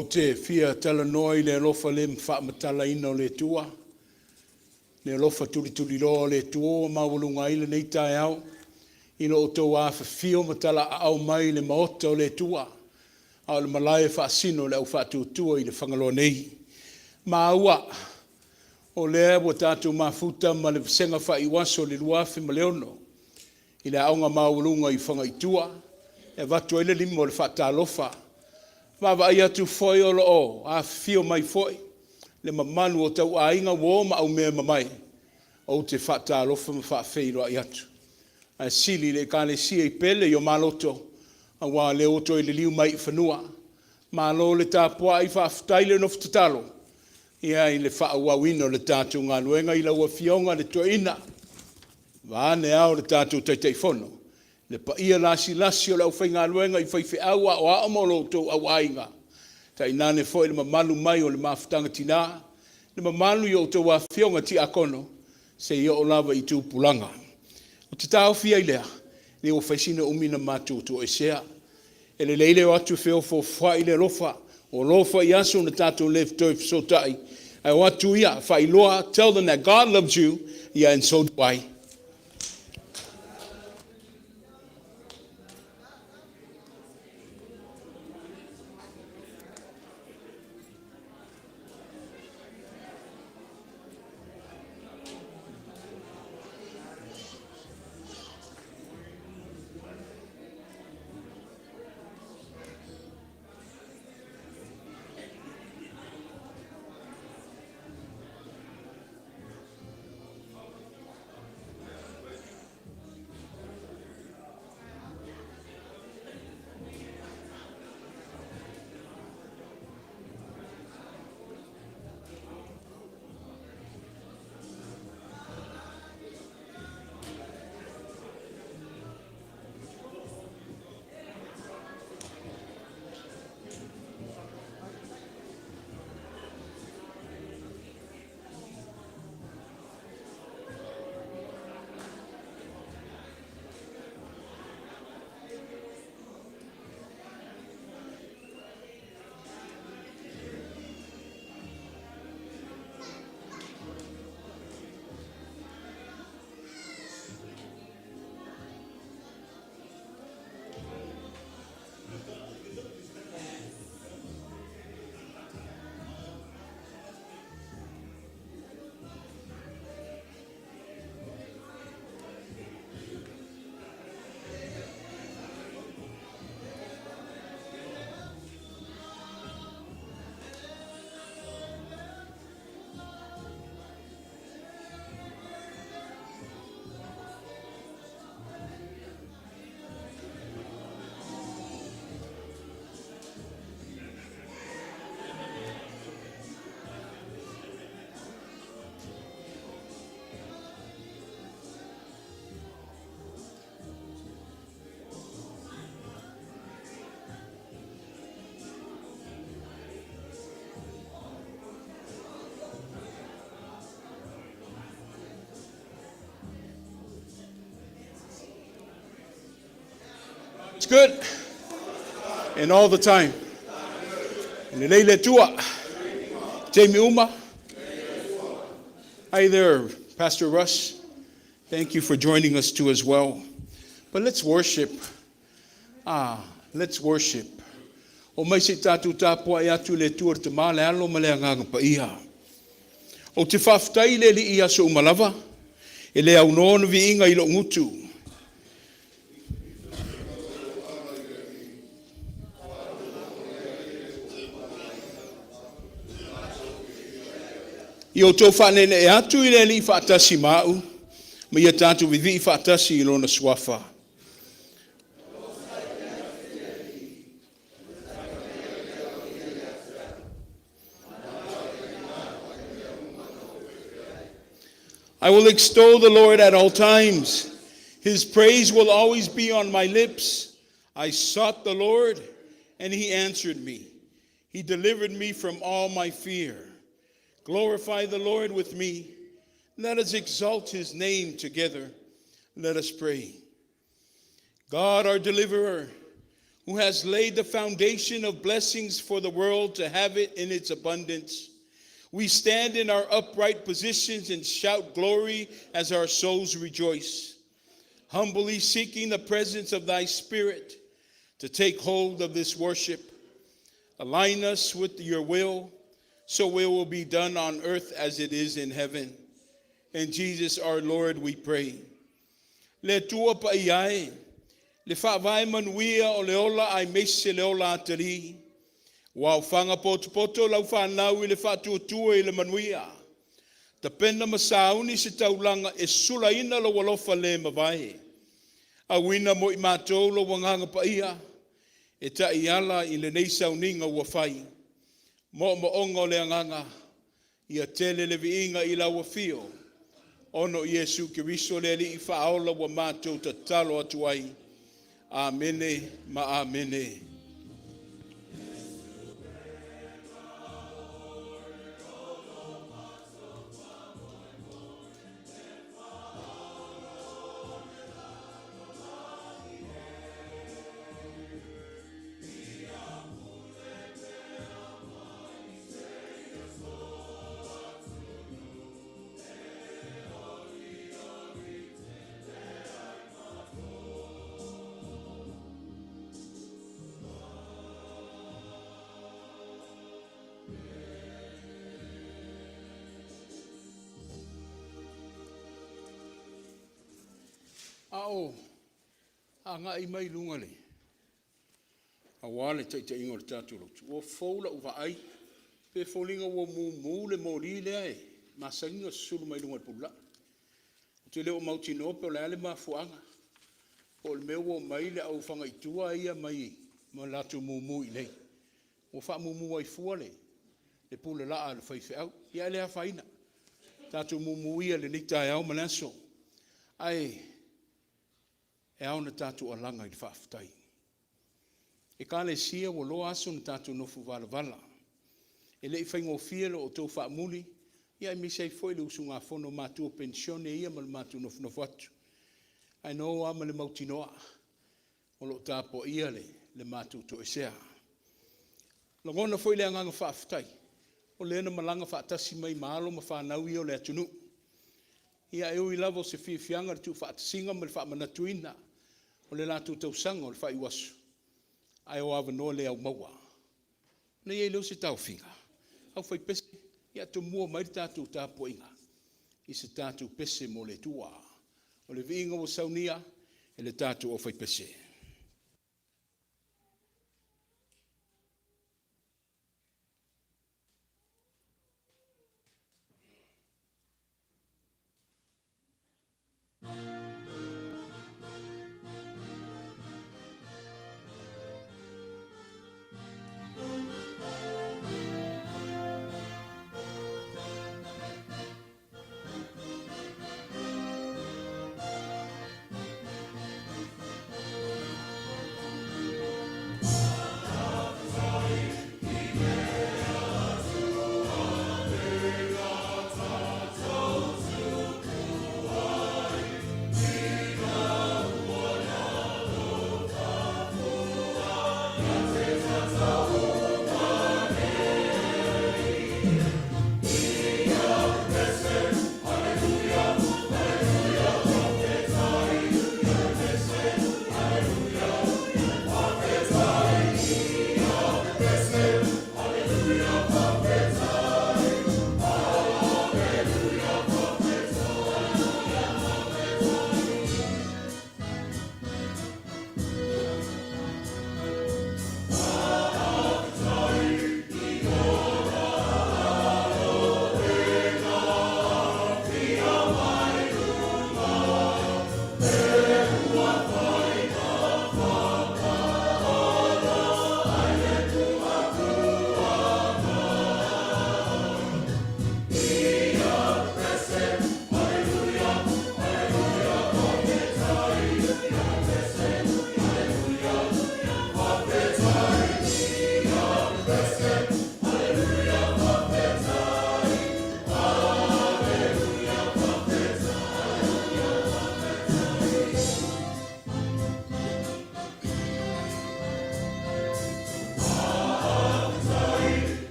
O te fia tala noi le lofa le mwha matala ino le tua. Le lofa turi roa le tua maulunga ile nei tae au. Ino o tau awha fio matala au mai le maota o le tua. Au le malae wha sino le au wha tua i le whangalo nei. Ma ua, o lea wa tātou mafuta ma le senga wha iwaso le luafi ma leono. I le aonga maulunga i whangaitua. E watu ele limo le wha tālofa. Mava ai atu foi o loo, a fio mai foi. Le mamanu o tau ainga wo ma au mea mamai. O te whata alofa ma whaafeiro ai atu. A sili le kane sia i pele i o maloto. A wā le oto i le liu mai i whanua. Malo le tāpua i whaaftaile no wtatalo. Ia i le whaawawino le tātou ngā luenga i laua fionga le toina. Vāne au le tātou taitei whono. Le pa ia lasi o lau whainga luenga i whaiwhi aua o a amolo tau au ainga. Ta inane fo le mamalu mai o le mafutanga tina. Le mamalu i o tau a fionga ti akono. Se i o lava i tū pulanga. O te tau fia i lea. Le o whaisina umina mātou to e sea. E le leile o atu feo fo whai le lofa. O lofa i aso na tātou lef toi fisotai. Ai o atu ia whai loa. Tell them that God loves you. Ia and so do I. It's good. And all the time. And leile tua. Jamie Uma. Hi there, Pastor Russ. Thank you for joining us too as well. But let's worship. Let's worship. O mai se tatu tapua e atu le tuar te male alo male anganga pa iha. O te whaftai le li ia so umalava. E le au nono vi inga ilo ngutu. I o tō whanene e atu i le li whaatasi mau, ma ia tātu vivi i whaatasi i lona swafa. I will extol the Lord at all times. His praise will always be on my lips. I sought the Lord, and he answered me. He delivered me from all my fear. Glorify the Lord with me. Let us exalt his name together. Let us pray. God, our deliverer, who has laid the foundation of blessings for the world to have it in its abundance. We stand in our upright positions and shout glory as our souls rejoice, humbly seeking the presence of thy Spirit to take hold of this worship. Align us with your will, so it will be done on earth as it is in heaven. In Jesus our Lord we pray. Le tua pa iae, le whaavai manuia o le ola ai meise le ola atari. Wau whanga poto lau whanau I le whatuatua I le manuia. Ta pena masauni se taulanga e sula ina lo walofa le mawai. A wina mo I mātou lo wanganga pa ia. E ta iala I le nei sauninga ua whai. Mo ongo le anganga. Ia tele le viinga I la ua fio. Ono Yesu Kiriso le li I whaola wa mātou ta talo atu ai. Amene ma amene. Ao, anga I mai lunga le. A wale te ingo le tātou rotu. O fōla uwa ai, pe fōlinga o mu le mōri le ai. Ma sanginga sulu mai lunga le pula. Te leo mauti nope o le ale ma fuanga. O le meo o mai le au whanga I tua ia mai ma latu mu I nei. O wha mu ai fua le. Le pula laa le whaife au. Ia le ha whaina. Tātou mu ia le nitai au manaso. Ai, e au na tātou alanga I le whaafutai. E ka le sia o loa aso na tātou nofu vala. E le I whaingo fielo o tō whaamuli, ia I misei foi le usunga whono mātua pensione ia ma le mātua nofu atu. Ai no ama le mautinoa, o lo tāpo ia le mātua to esea. Longona foi le anganga whaafutai, o le na malanga whaatasi mai maalo ma whanau I o le atunu. Ia e ui lavo se whiawhianga le tu whaatasinga ma le whaamanatuina, o le lātou tausanga o le whaiwasu. Ai o awa noa le au maua. Nei e leo se tau whinga. Au whai pese, ia to mua mai tātou tāpo inga. I se tātou pese mo le tua. O le viinga o saunia, e le tātou o whai pese.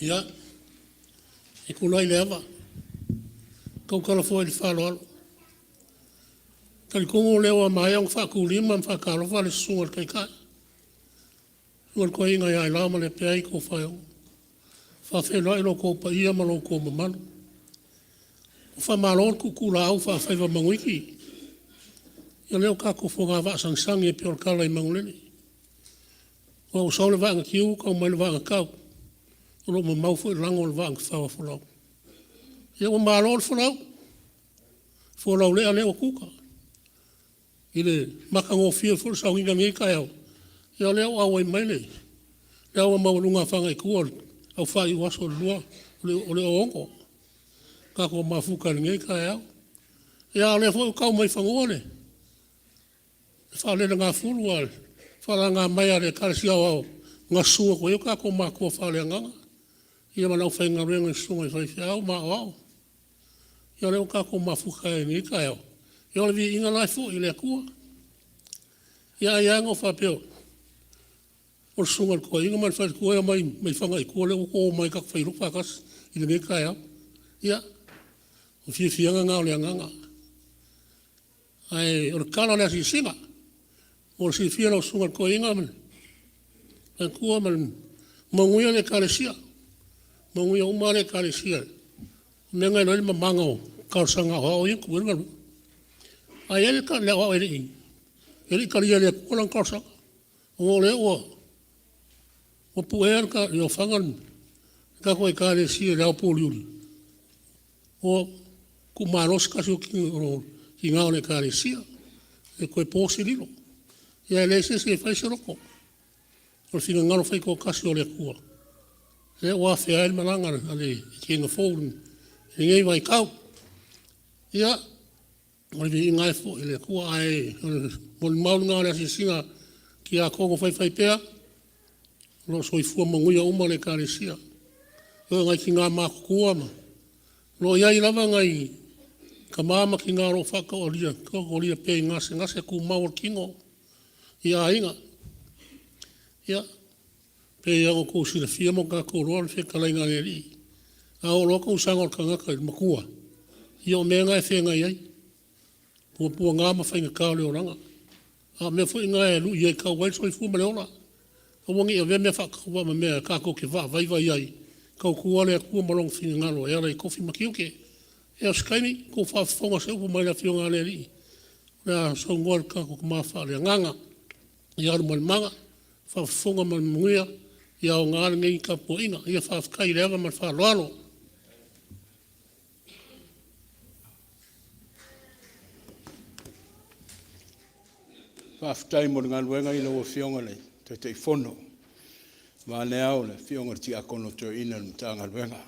Ia, e kulai lewa. Kau kalafo i whaloalo. Tali kongo lewa mai ang whakulima ang whakalofa le sungal kai kai. Sungal ko inga ia ilama le pia i ko whaiong. Whawhela ilo ko pa ia malo ko mamano. Whamalon kukula au whawhaiva mangwiki. Ia leo kako whonga wa sangsang e pior kala i manguleni. Wa usau le wanga kiu, kau mai le wanga kau. Ulo ma maufu i lango le wanga whawa whalau. Ia wa malon whalau. Whalau lea leo kuka. Ile makango fia ful sau inga ngai kai au. Ia leo au ai mai le. Leo wa maulunga whanga i kua au whai waso lua ole o ongo. Kako mafuka ngai kai au. Ia le fo kau mai whangone. Whale ngā fulu al. Whala ngā mai ale karasi au au. Ngā sua ko eo kako makua whale nganga. Ia manau whainga renga i sunga i whaifi au ma au. Ia leo kako mafuka ngai kai au. Ia le vi inga lai fo i le kua. Ia iango whapeo. O sunga ko inga man whai kua ia mai whanga i kua leo ko mai kak whairu whakas i le ngai kai au. Ia. O fianga ngā o le nganga. Ai, o le kala lea si singa. O le si fianga o sunga ko inga man. Ai kua man manguia le kalesia. Manguia uma le kalesia. Menga ino le mamanga o kausanga o inga kuinga. Ai ele ka lea o ele inga. Ele ka lia le kua lang kausanga. O le o. O puer ka i o whangan. Ka koe kalesia lea o poliuri. O kumaros kasi o ki ngā o le kalesia. E koe pōsi lilo. Ia le se whai se roko. O le whina ngaro whai ko kasi o le kua. Le oa whea ele malanga ale ki inga fōru. E ngei vai kau. Ia, o le vi ingai fō i le kua ai. Mo le maunu ngā le singa ki a kongo whai pēa. Lo soi fua manguia uma le kalesia. Ia ngai ki ngā māku kua ma. Lo iai lava ngai ka mama ki ngā ro whaka o lia pē ngase ku mau kingo. Ia inga. Ia. Pē iango ko sila fia mo ka ko roa le whekalai ngā eri. A o loka usanga o ka ngaka i makua. Ia o mea ngai whenga iai. Pua ngā ma whainga kao leo ranga. A mea fo inga e lu iai kau wai soi fu ma leola. A wangi e mea whaka kua ma mea kako ke vai iai. Kau kua lea kua malong whina ngalo. E ara i kofi makiuke. E o skaini, ko whawhonga se upu mai la whionga le ri. Rea sau ngoa kako kumawha lea nganga. I aru mali manga. Whawhonga mali mungia. I au ngāre ngai ka po inga. Ia whawhkai lewa mali whaloalo. Whawhtai mo ngā luenga i lawa whionga le. Te whono. Vāne au le whionga ti akono tō ina le mtanga luenga.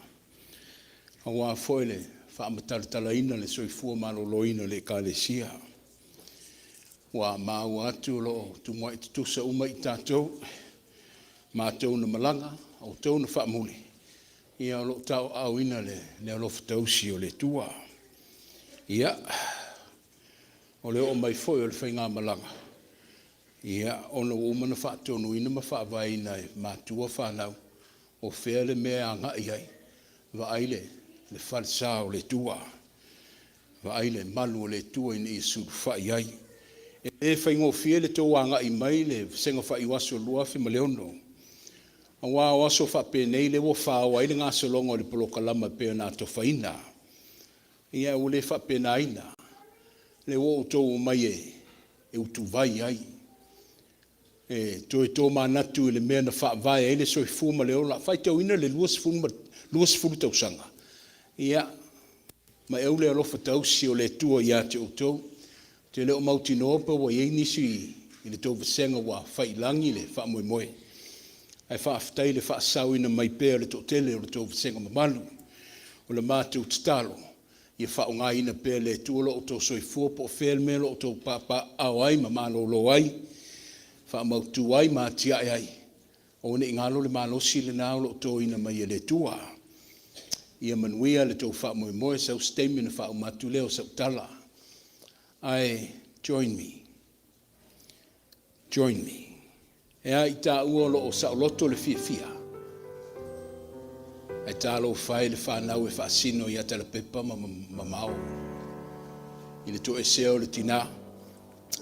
A wā whoile. Whaamataratala ina le soifua malolo ina le kalesia. Wa mau atu lo tumwa i tutusa uma i tātou. Mātou na malanga, au tau na whaamuli. Ia lo tau au ina le alofa tausi o le tua. Ia, o le o mai foi o le whainga malanga. Ia, ono umana whaatonu ina ma whaavai ina e mātua whanau. O whea le mea anga iai. Va aile. Le falsa o le tua. Va ai le malu o le tua ina i suru whai ai. E whaingo fie le tō anga i mai le senga whai waso lua fi maleono. A wā waso wha pēnei le wo whao ai le ngā salonga o le poloka lama pēr nā to whaina. Ia o le wha pēnaina. Le wo o tō mai e utu vai ai. E tō manatu le mea na wha vai ai le soi fuma leo la. Whai tau ina le luas fulu tau sanga. Ia, ma eule alofa tausi o le tua ia te outou. Te leo mauti nopa wa iei nisi i le tau vasenga wa whailangi le wha moe moe. Ai wha aftai le wha asau ina mai pēr le tōtele o le tau vasenga mamalu. O le mātou tatalo. Ia wha o ngā ina pēr le tua lo o tau soifua po whēl me lo o tau papa au ai ma mālo lo ai. Wha mautu ai ma tia ai. O ne ingalo le mālosi le nao lo o tau ina mai le tua. Ia manuia le tau wha moe moe sau statement wha o matu leo sau tala. Ai, join me. Join me. E a i tā ua lo o sao loto le fia fia. Ai talo whai le whanau e whaasino i atala pepa ma mau. I le to e seo le tina,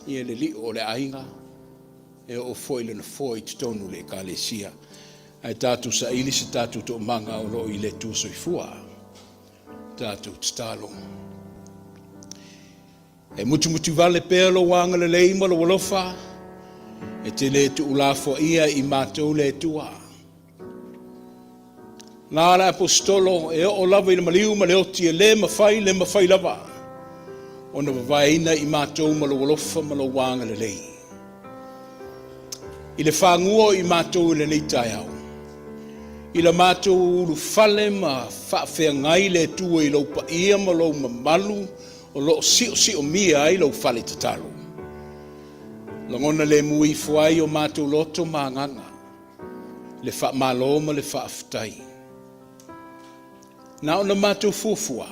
i e le li o le ainga, e o foi le na foi tonu le ekalesia. Ai tātou sa ili se tātou to manga o lo i le tu soifua. Tātou talo. E mutu vale pēlo wanga le leima lo walofa, e te le tu ulafo ia i mātou le tua. Ngāra apostolo e o lava i le maliu ma le oti e le mawhai lava. O na wawaina i mātou ma lo walofa ma lo wanga le lei. I le whangua i mātou le nei tai au. I le mātou ulu fale ma whawhea ngai le tua i lau pa ia ma lau mamalu o lo si o mia ai lau fale tatalo. Langona le mui fuai o mātou loto maanganga. Le wha malo ma le wha aftai. Na o na mātou fuafua.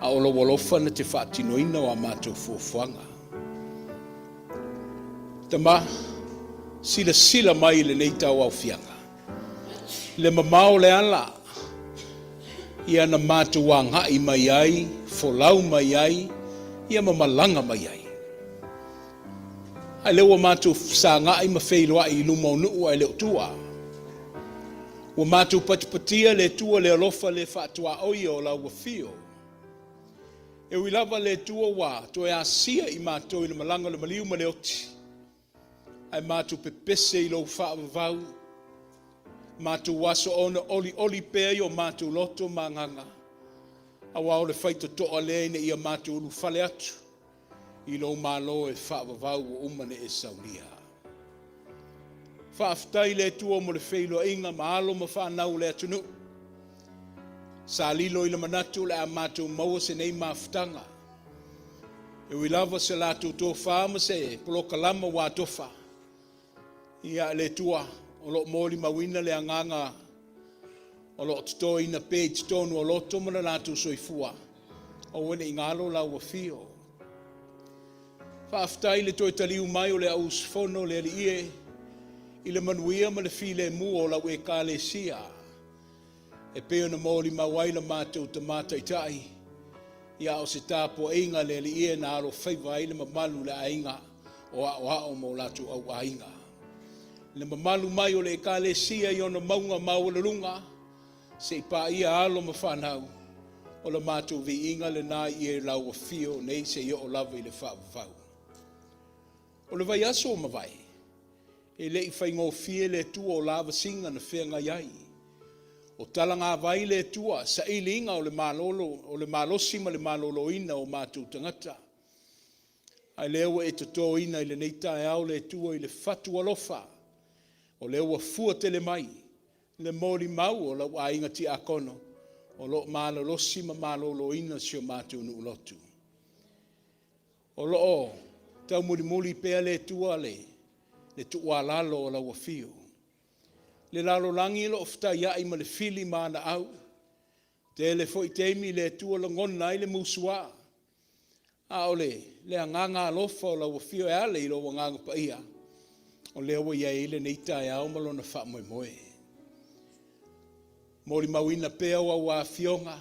A o lo walofa na te wha tinoina o a mātou fuafuanga. Tama, sila mai le nei tau au fianga. Le mamao le ala, ia na mātou wangai mai ai, folau mai ai, ia mamalanga mai ai. Ai lewa mātou sa ngai ma wheiloa i luma o nuu ai leo tua. Wa mātou patipatia le tua le alofa le whaatua oi o lau wafio. E wilava le tua wa, to e asia i mātou i le malanga le maliu ma le oti. Ai mātou pepese i lau whaavavau. Mātou waso ona oli pēi o mātou loto manganga. Awa o le whaito toa leine ia mātou ulu fale atu. I lau mālo e whaavavau o umane e saunia. Whaaftai le tua mo le wheilo inga maalo ma whanau le atunu. Sa lilo i le manatu le a mātou maua se nei maaftanga. E wilava se lātou tō whaama se poloka lama wā tofa. Ia le tua. O lo mori mawina le anganga o lo tuto ina page tonu o loto mana latu soifua o wene ingalo la wafio. Whaaftai le toi taliu mai o le aus fono le ie i le manuia ma le file mu o la ue kale sia. E peo na mori mawaila mātou ta mātaitai ia o se tāpo inga le ie na alo whaiva ile mamalu le ainga o a mo latu au ainga. Le mamalu mai o le ekalesia i ona maunga mau le lunga, se ipa ia alo ma whanau, o le mātou vi inga le nā i e lau a fio nei se i o lava i le whaavavau. O le vai aso o mawai, e le i whaingo fie le tua o lava singa na whenga iai. O talanga vai le tua, sa i linga o le malosi ma le malolo ina o mātou tangata. Ai lewa e toto ina i le neita e au le tua i le fatu alofa. O leo wa fua tele mai, le mori mau o la wainga ti akono, o lo malo losi ma malo lo ina sio mātou nu lotu. O lo o, tau muli pea le tua le tua lalo o la wafio. Le lalo langi lo ofta ia ima le fili maana au, te le foi teimi le tua la ngona i le musua. A ole, le anganga alofa o la wafio e ale i lo wanganga pa ia. O lewa ia ile nei tae au malo na wha moe moe. Mori mawina pea wa wa fionga,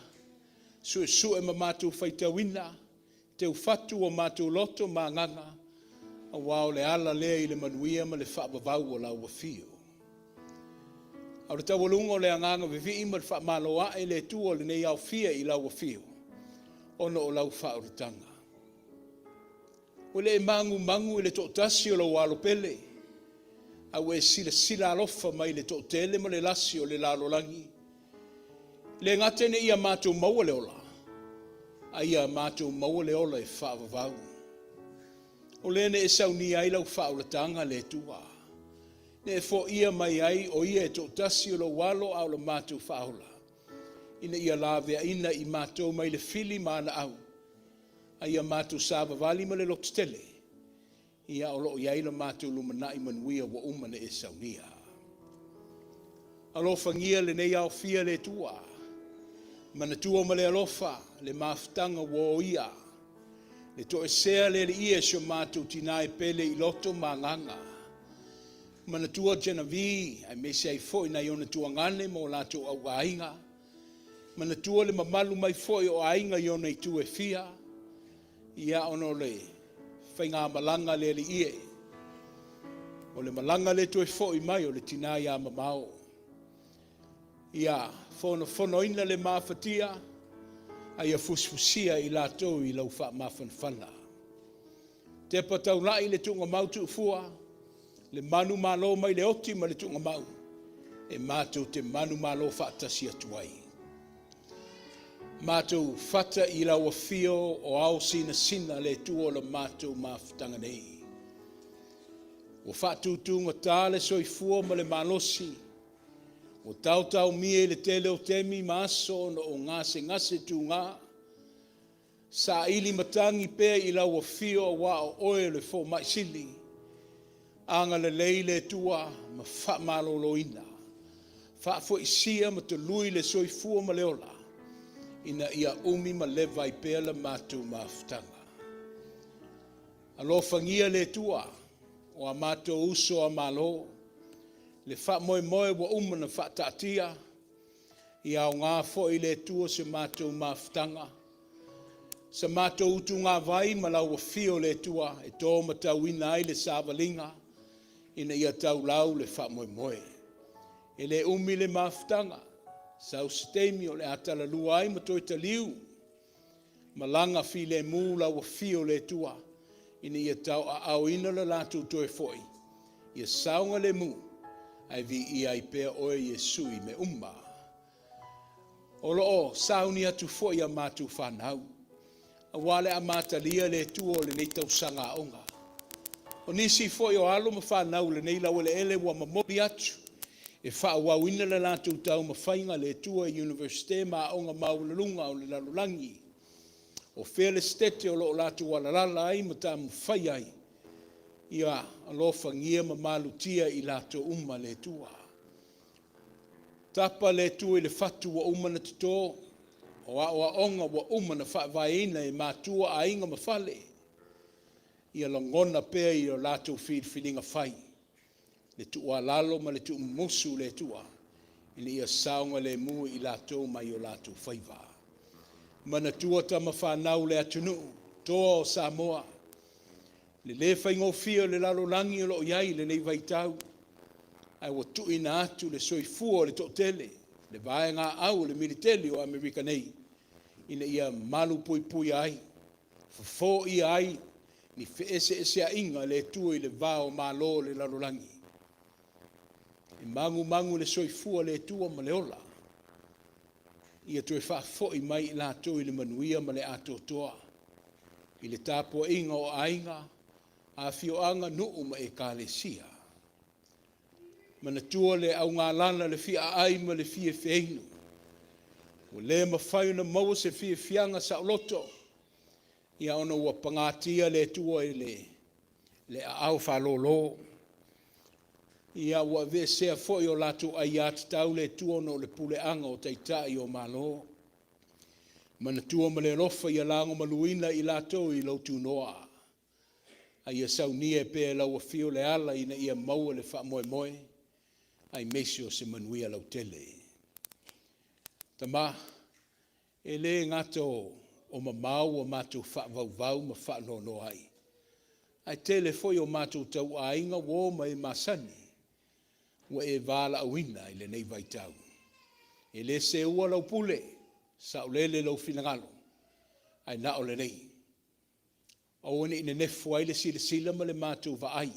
su e ma mātou whaita wina, te ufatu o mātou loto ma nganga, a wao le ala lea i le manuia ma le wha bavau o lau wa fio. Au le tawalunga o le anganga vivi ima le wha maloa e le tu o le nei au fia i lau wa fio, ono o lau wha uritanga. O le mangu i le tōtasi o lau alo pele, au e sila alofa mai le tōtele ma le lasi o le lalo langi. Le ngatene ia mātou maua le ola. A ia mātou maua le ola e whaavavau. O lene e sauni ai lau whaulatanga le tua. Ne e fo ia mai ai o ia e tōtasi o lo walo au le mātou whaula. Ina ia lavea ina i mātou mai le fili maana au. A ia mātou sāvavali ma le lotstele. Ia o loo iai la mātou lumanai manuia wa umane e saunia. Alofa ngia le nei au fia le tua. Mana tua ma le alofa, le maftanga wo ia. Le to e sea le ia sio mātou tina e pele i loto manganga. Manatua Genevieve, ai me sei foi na iona tua ngane mo lato au ainga. Manatua le mamalu mai foi o ainga iona i tu e fia. Ia ono le whainga malanga le li ie. O le malanga le tu e foi mai o le tina ia mamao. Ia fono ina le mafatia. Ai a fusfusia i lato i lau wha mawhanwhala. Te patau lai le tunga mautu ufua. Le manu malo mai le oti ma le tunga mau. E mātou te manu malo whaatasi atuai. Mātou whata i lau a fio o au sina le tuo la mātou mawhtanga nei. O whaatutunga tāle soifua ma le malosi. O tau mie le tele o temi maaso no o ngase tu ngā. Sa ili matangi pēr i lau a fio wa o oe le fo maisili. Anga le leile tua ma wha malolo ina. Wha fo isia ma te lui le soifua ma leola. Ina ia umi ma leva i pēr la mātou mawhtanga. Alo whangia le tua o a mātou uso a malo. Le wha moe wa umana wha tātia. Ia o ngā fo i le tua se mātou mawhtanga. Sa mātou utu ngā vai ma lau a fio le tua e tō matau ina ai le sāwalinga. Ina ia tau lau le wha moe. E le umi le mawhtanga. Sau stemi o le atala lua ai ma toi taliu. Malanga fi le mū lau a fio le tua. Ina ia tau a au ina le lātou toi foi. Ia saunga le mū. Ai vi ia i pēr oe Iesui me umma. O loo sauni atu foi a mātou whanau. A wale a mātalia le tuo le nei tau sanga onga. O nisi foi o alo ma whanau le nei lau ele wa mamori atu. E wha wawina le lātou tau ma whainga le tua universite ma onga maulunga o le lalulangi. O whele stete o loo lātou walalala ai ma tā mwhai ai. Ia alofa ngia ma malutia i lātou umma le tua. Tapa le tua i le fatu wa umma na tito. O a onga wa umma na whaeina e mātua a inga ma whale. Ia langona pēr i o lātou whilinga whai. Le tua lalo ma le tua musu le tua. Ina ia saunga le mua i lātou mai o lātou whaiva. Mana tua tama whanau le atunu. Toa o Samoa. Le whaingofia le lalo langi o loo iai le nei vaitau. Ai wa tuina atu le soifua le totele. Le vaenga au le militeli o Amerika nei. Ina ia malu pui ai. Fafo i ai. Ni ese a inga le tua i le vao malo le lalo langi. E mangu le soifua le tua ma le ola. Ia tue fafo i mai la to i le manuia ma le ato toa. I le tapo inga o ainga. A fioanga nuu ma e kālesia. Mana tua le au ngā lana le fia ai ma le fia feinu. O le mawhai na maua se fia fianga sa loto. Ia ona ua pangatia le tua i le au whalolo. Ia ua vesea foi o latu ai ati tau le tua no le pule anga o taitai o malo. Mana tua ma le rofa i alango maluina i lato i lautu noa. Ai a saunia e pēr lau a fio le ala ina ia maua le wha moe. Ai mesio se manuia lau tele. Tama, e le ngato o mamau o mātou wha vau ma wha no ai. Ai tele foi o mātou tau a inga wō ma e masani. Wa e wala awina i le nei vaitau. E le se ua lau pule, sa ulele lau finangalo. Ai na o le nei. O ne ina nefu ai le sila ma le mātou va ai.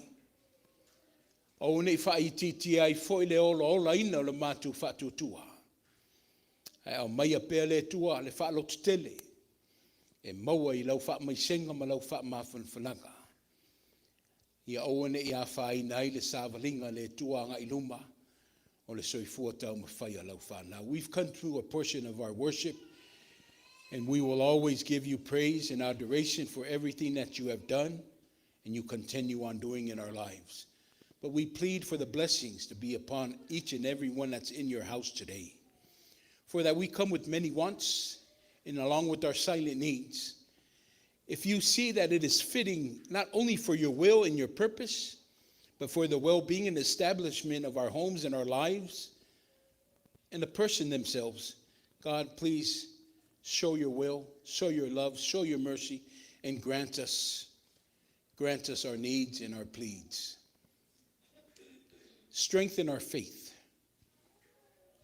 O ne i whai titi ai foi le ola ina le mātou whatutua. Ai au mai a pēr le tua le whaalotu tele. E maua i lau wha mai senga ma lau wha mawhanwhananga. Ia o ne i a whai nai le sāwalinga le tua nga i luma. O le soifua tau ma whai a lau whanau. We've come through a portion of our worship. And we will always give you praise and adoration for everything that you have done and you continue on doing in our lives. But we plead for the blessings to be upon each and every one that's in your house today. For that we come with many wants and along with our silent needs. If you see that it is fitting not only for your will and your purpose, but for the well-being and establishment of our homes and our lives and the person themselves. God, please show your will, show your love, show your mercy, and grant us our needs and our pleas. Strengthen our faith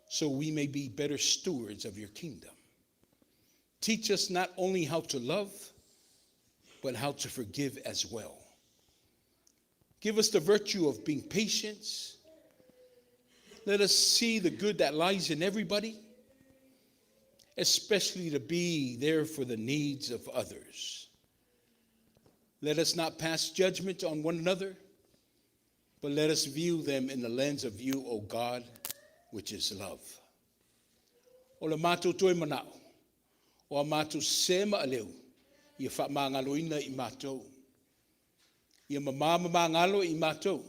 so we may be better stewards of your kingdom. Teach us not only how to love, but how to forgive as well. Give us the virtue of being patient. Let us see the good that lies in everybody, especially to be there for the needs of others. Let us not pass judgment on one another, but let us view them in the lens of you, O God, which is love. O le mātou toi manao, o a mātou sema aleu, ia whaamangaloina I mātou. Ia mamangalo I mātou,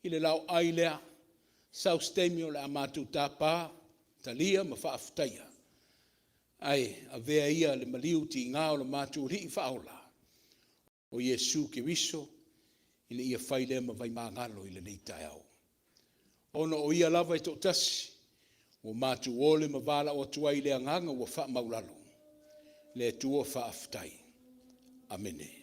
I le lau ailea, sau stemi o le a mātou tāpā, talia ma whaaftaia. Ai, a vea ia le maliu ti ngā o le mātou ri I whaola. O Iesu ke wiso, I le ia whaile ma vai mangalo I le nei tai au. Ono o ia lava I tō tasi, o mātou ole ma vala o tuai le anganga o wha maulalo. Le tua whaaftai. Amene.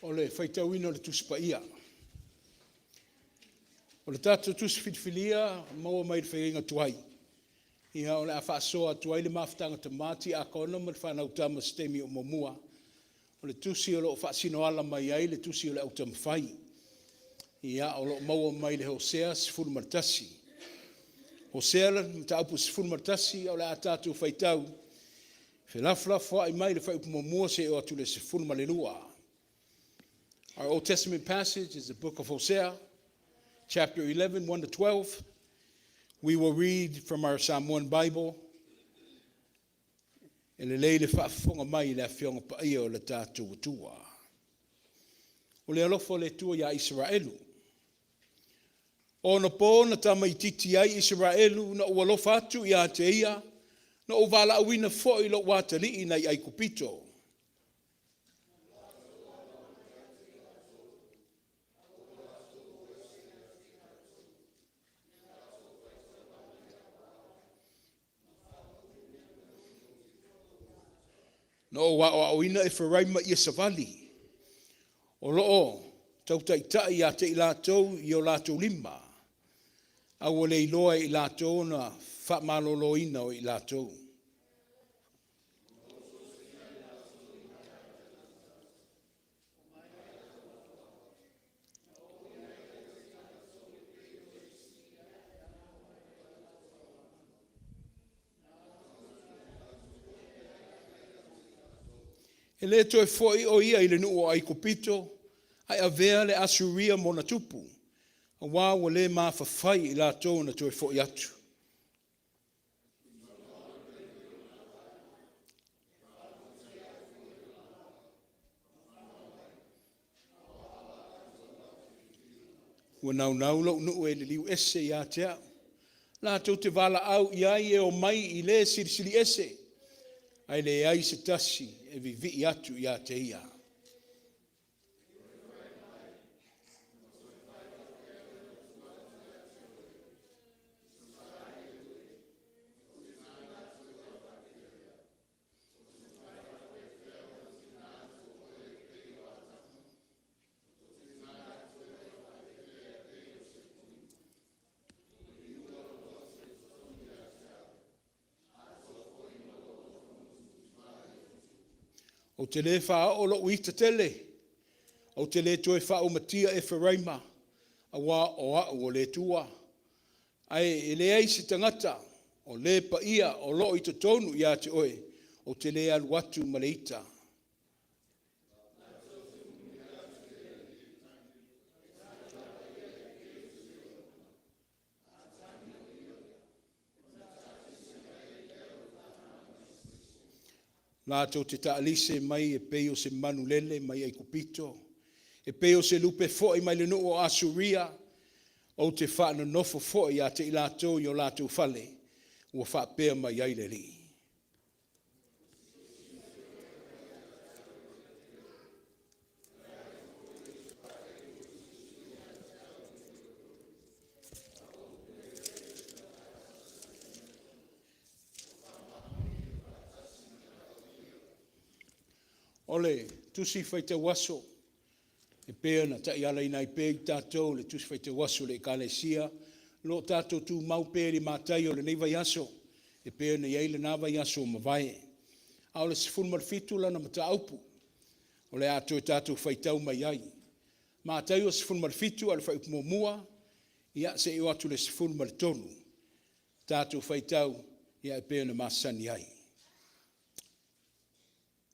O le whaitauina o le tuspaia. O le tātou tusfitfilia, maua mai le whainga tuai. Ia o le a whaasoa tuai le mawhtanga tamati a kona ma le whanau tama stemi o momua. O le tusi o le o whaasino ala mai ai, le tusi o le au tamwhai. Ia o le maua mai le Hosea sifuru martasi. Hosea le mtaupu sifuru martasi o le a tātou whaitau. Whelaflafa ai mai le whaipu momua se o atu le sifuru ma le Liua. Our Old Testament passage is the book of Hosea, chapter 11, 1 to 12. We will read from our Samoan Bible. E le leile whaafonga mai le whionga paia o le tātou tua. O le alofo le tua ia Israelu. O na pō na tamaititi ai Israelu na ualofa atu ia te ia, na uvala awina fo I lo watali ina I kupito. No wa o ina e wharaima I savali. O loo, tau taitai a te I lātou I o lātou lima. A o le iloa I lātou na whamalolo ina o I lātou. E le toi foi o ia I le nuu o ai kupito, ai avea le asuria mo na tupu, a wā wa le maa whawhai I lātou na toi foi atu. Ua nau lo nuu e le liu ese ia te au. Lātou te wala au iai e o mai I le sirisiri ese. Ai le ai se tasi e vivi atu ia te ia. O te le wha o lo uita tele. O te le toi wha o matia e wharaima. A wā o au o le tua. Ai e le eisi tangata. O le pa ia o lo i te tonu ia te oe. O te le alu atu maleita. Nā tau te taalise mai e peo se manulele mai ai kupito. E peo se lupe fo'i mai le nuu o asuria. O te whaana nofo fo'i a te ilatou i o latou fale. Ua wha pea mai ai le li. Ole, tusi whai te waso. E pēr na tai ala ina i pēr i tātou, le tusi whai te waso le kālesia. Lo tātou tū mau pēr i Mataio le nei vai aso. E pēr na iei le nā vai aso ma vai. A ole se fulmar fitu lana mata aupu. Ole ato e tātou whai tau mai ai. Mataio se fulmar fitu ale whai upumomua. Ia se i atu le se fulmar tonu. Tātou whai tau, ia e pēr na masani ai.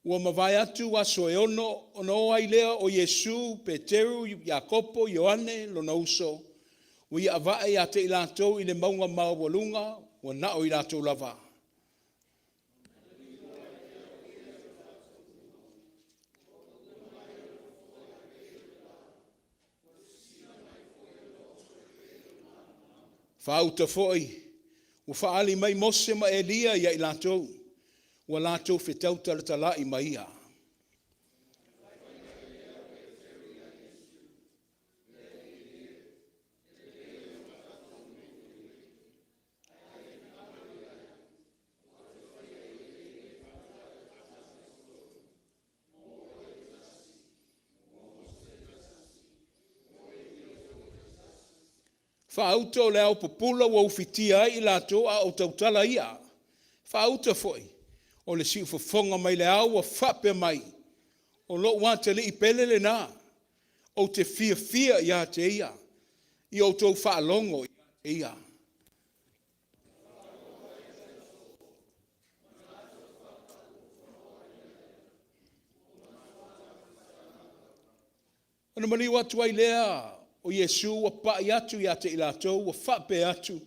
Ua mawai atu aso e ono ai lea o Yesu, Peteru, Iakopo, Ioane, lona uso. Ua ia avae a te ilatou i le maunga mawalunga, ua nao i latou lava. Whaauta foi, ua whaali mai Mose ma Elia ia i latou. Ua latou whetau talatala i maia. Whaauta o le au popula ua uwhitia i latou a o tautala ia. Whaauta foi. O le si ufafonga mai le au a whape mai. O lo wante li i pelele nā. O te fia ia te ia. I o tau whaalongo ia. Ana mani watu ai lea o Yesu wa pai atu ia te ilatou wa whape atu.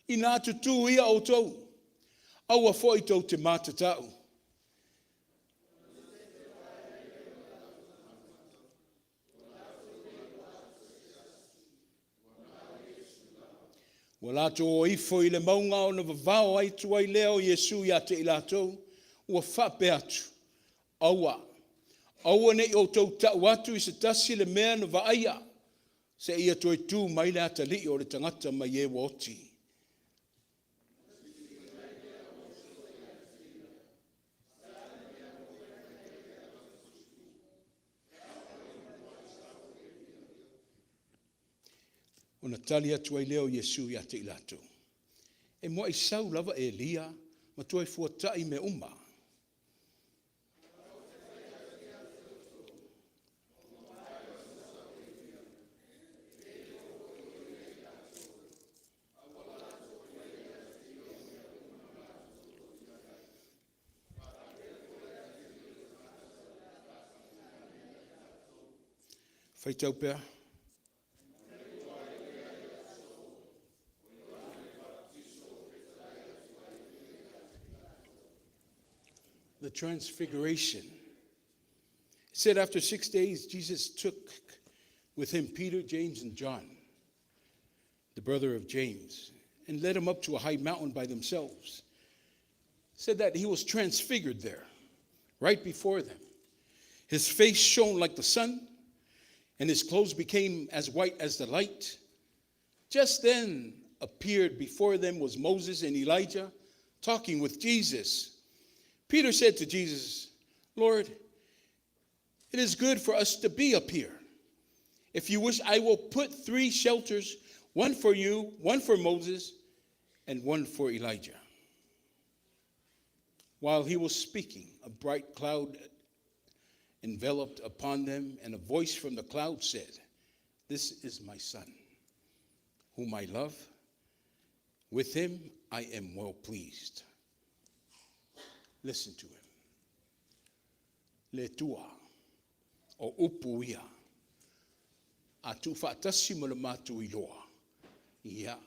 I nā tutu ia o tau. Au a fo i tau te mātatau. Wa lato o ifo i le maunga o na vavao ai tu ai leo Yesu ia te ilatou. Ua whape atu. Aua. Aua ne o tau tau atu i se tasi le mea na vaaya. Se ia toi tū mai le atali o le tangata mai e woti. O na tali atu ai leo Yesu ia te ilatou. E moa i sau lava e Elia, ma toi fuatai me uma. Whaitau pēr. The transfiguration. It said after 6 days, Jesus took with him Peter, James, and John, the brother of James, and led them up to a high mountain by themselves. said that he was transfigured there, right before them. His face shone like the sun, and his clothes became as white as the light. Just then appeared before them was Moses and Elijah talking with Jesus. Peter said to Jesus, Lord, it is good for us to be up here. If you wish, I will put 3 shelters, one for you, one for Moses, and one for Elijah. While he was speaking, a bright cloud enveloped upon them, and a voice from the cloud said, this is my son, whom I love. With him I am well pleased. Listen to him. Le tua o upuia atu fatasi mo le matu iloa ia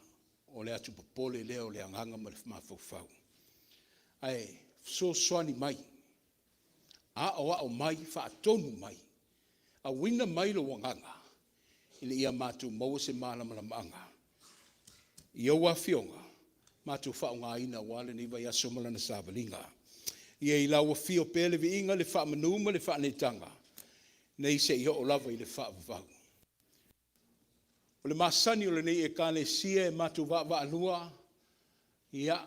o le atu popole leo le anganga mo le mafufau ai so swani mai a mai fa tonu mai a wina mai lo wanganga ile ia matu mo se mala manga ia wa fionga matu fa nga ina wale ni va ya somala na savalinga ia ila wa fio pele vi inga le fa manuma le fa netanga nei se yo lava i le fa va o le masani o le nei e kale sia e matu va alua ia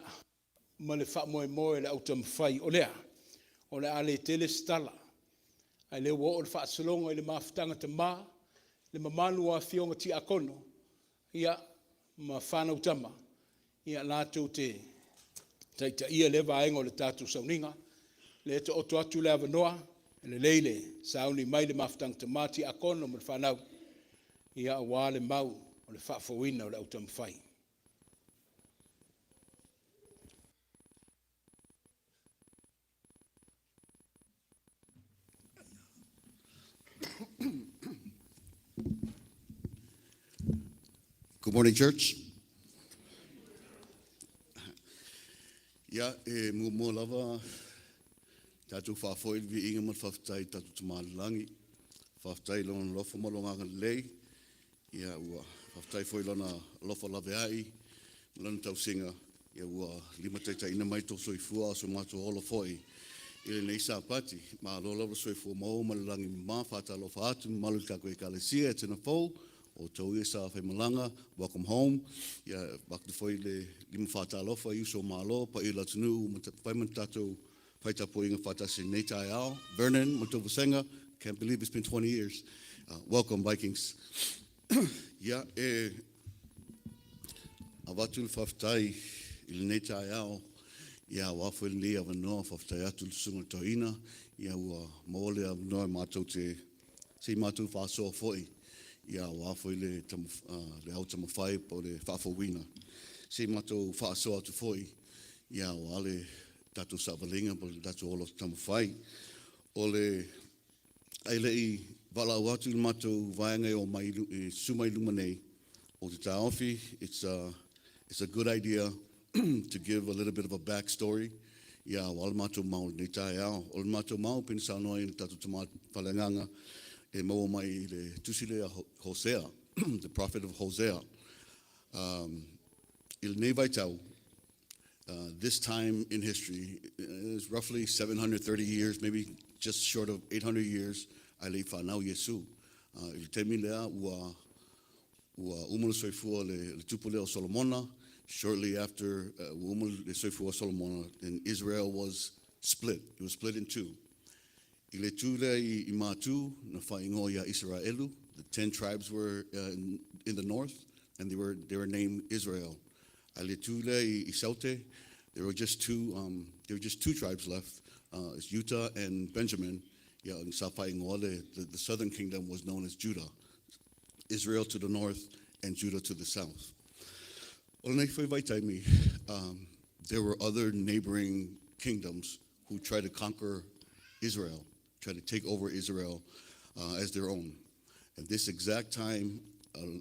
ma le fa moe le autam fai o le ale tele stala ai le wo o le fa salonga i le maftanga te ma le mamalu a fionga ti akono ia ma fana utama ia latou te ia le vaenga o le tatu sauninga le te oto atu le avanoa le leile sauni mai le maftang te mati akono mo le whanau ia awa le mau o le whaafawina o le autam whai. Good morning, church. Ia e mo lava tatu whaafoil vi inga mo whaftai tatu tumalangi. Whaftai lona lofa malonga lei. Ia ua whaftai foi lona lofa lave ai. Lona tau singa. Ia ua lima taita ina mai to soifua so matu holo foi. Ile nei sa pati. Ma lola soifua mau malalangi ma whata lofa atu. Malu kako e kalesia Etena Fou. O tau ia sa whai malanga, welcome home. Ia waktu foi le lima whata lofa iu so malo, pa i latunu, whai man tatou whai tapo inga whata si Mataio. Vernon, Matovu Senga, can't believe it's been 20 years. Welcome, Vikings. Ia awatu le whaftai i le Mataio, ia wafo le ni avanoa whaftai atu le sunga toina, ia ua maole avanoa mātou te mātou whasoa foi. Ia wafo le au tamawhai po le whaafowina. Se matou whaasoa atu foi, ia wale tatu savalinga po le tatu olo tamawhai. O le ailei walau atu le matou vaenga o mai sumai luma nei. O te taofi, it's a good idea to give a little bit of a backstory. Ia wale matou mau nei tae au. O le matou mau pinsa noi le tatu tamawhalenganga. E mau mai le tusile a Hosea, the prophet of Hosea. Il nei vai tau, this time in history is roughly 730 years, maybe just short of 800 years, ai le whanau Yesu. Il temi lea ua umulu soifua le tupule o Solomona. Shortly after umulu le soifua o Solomona, and Israel was split. It was split in two. I le tūlea I mātū na whaingo ia Israelu. The 10 tribes were in the north, and they were named Israel. I le tūlea I Saute, there were just two tribes left. It's Judah and Benjamin. Yeah, in sa whaingo the southern kingdom was known as Judah. Israel to the north and Judah to the south. O nei whai taimi, there were other neighboring kingdoms who tried to conquer Israel, try to take over Israel as their own. At this exact time,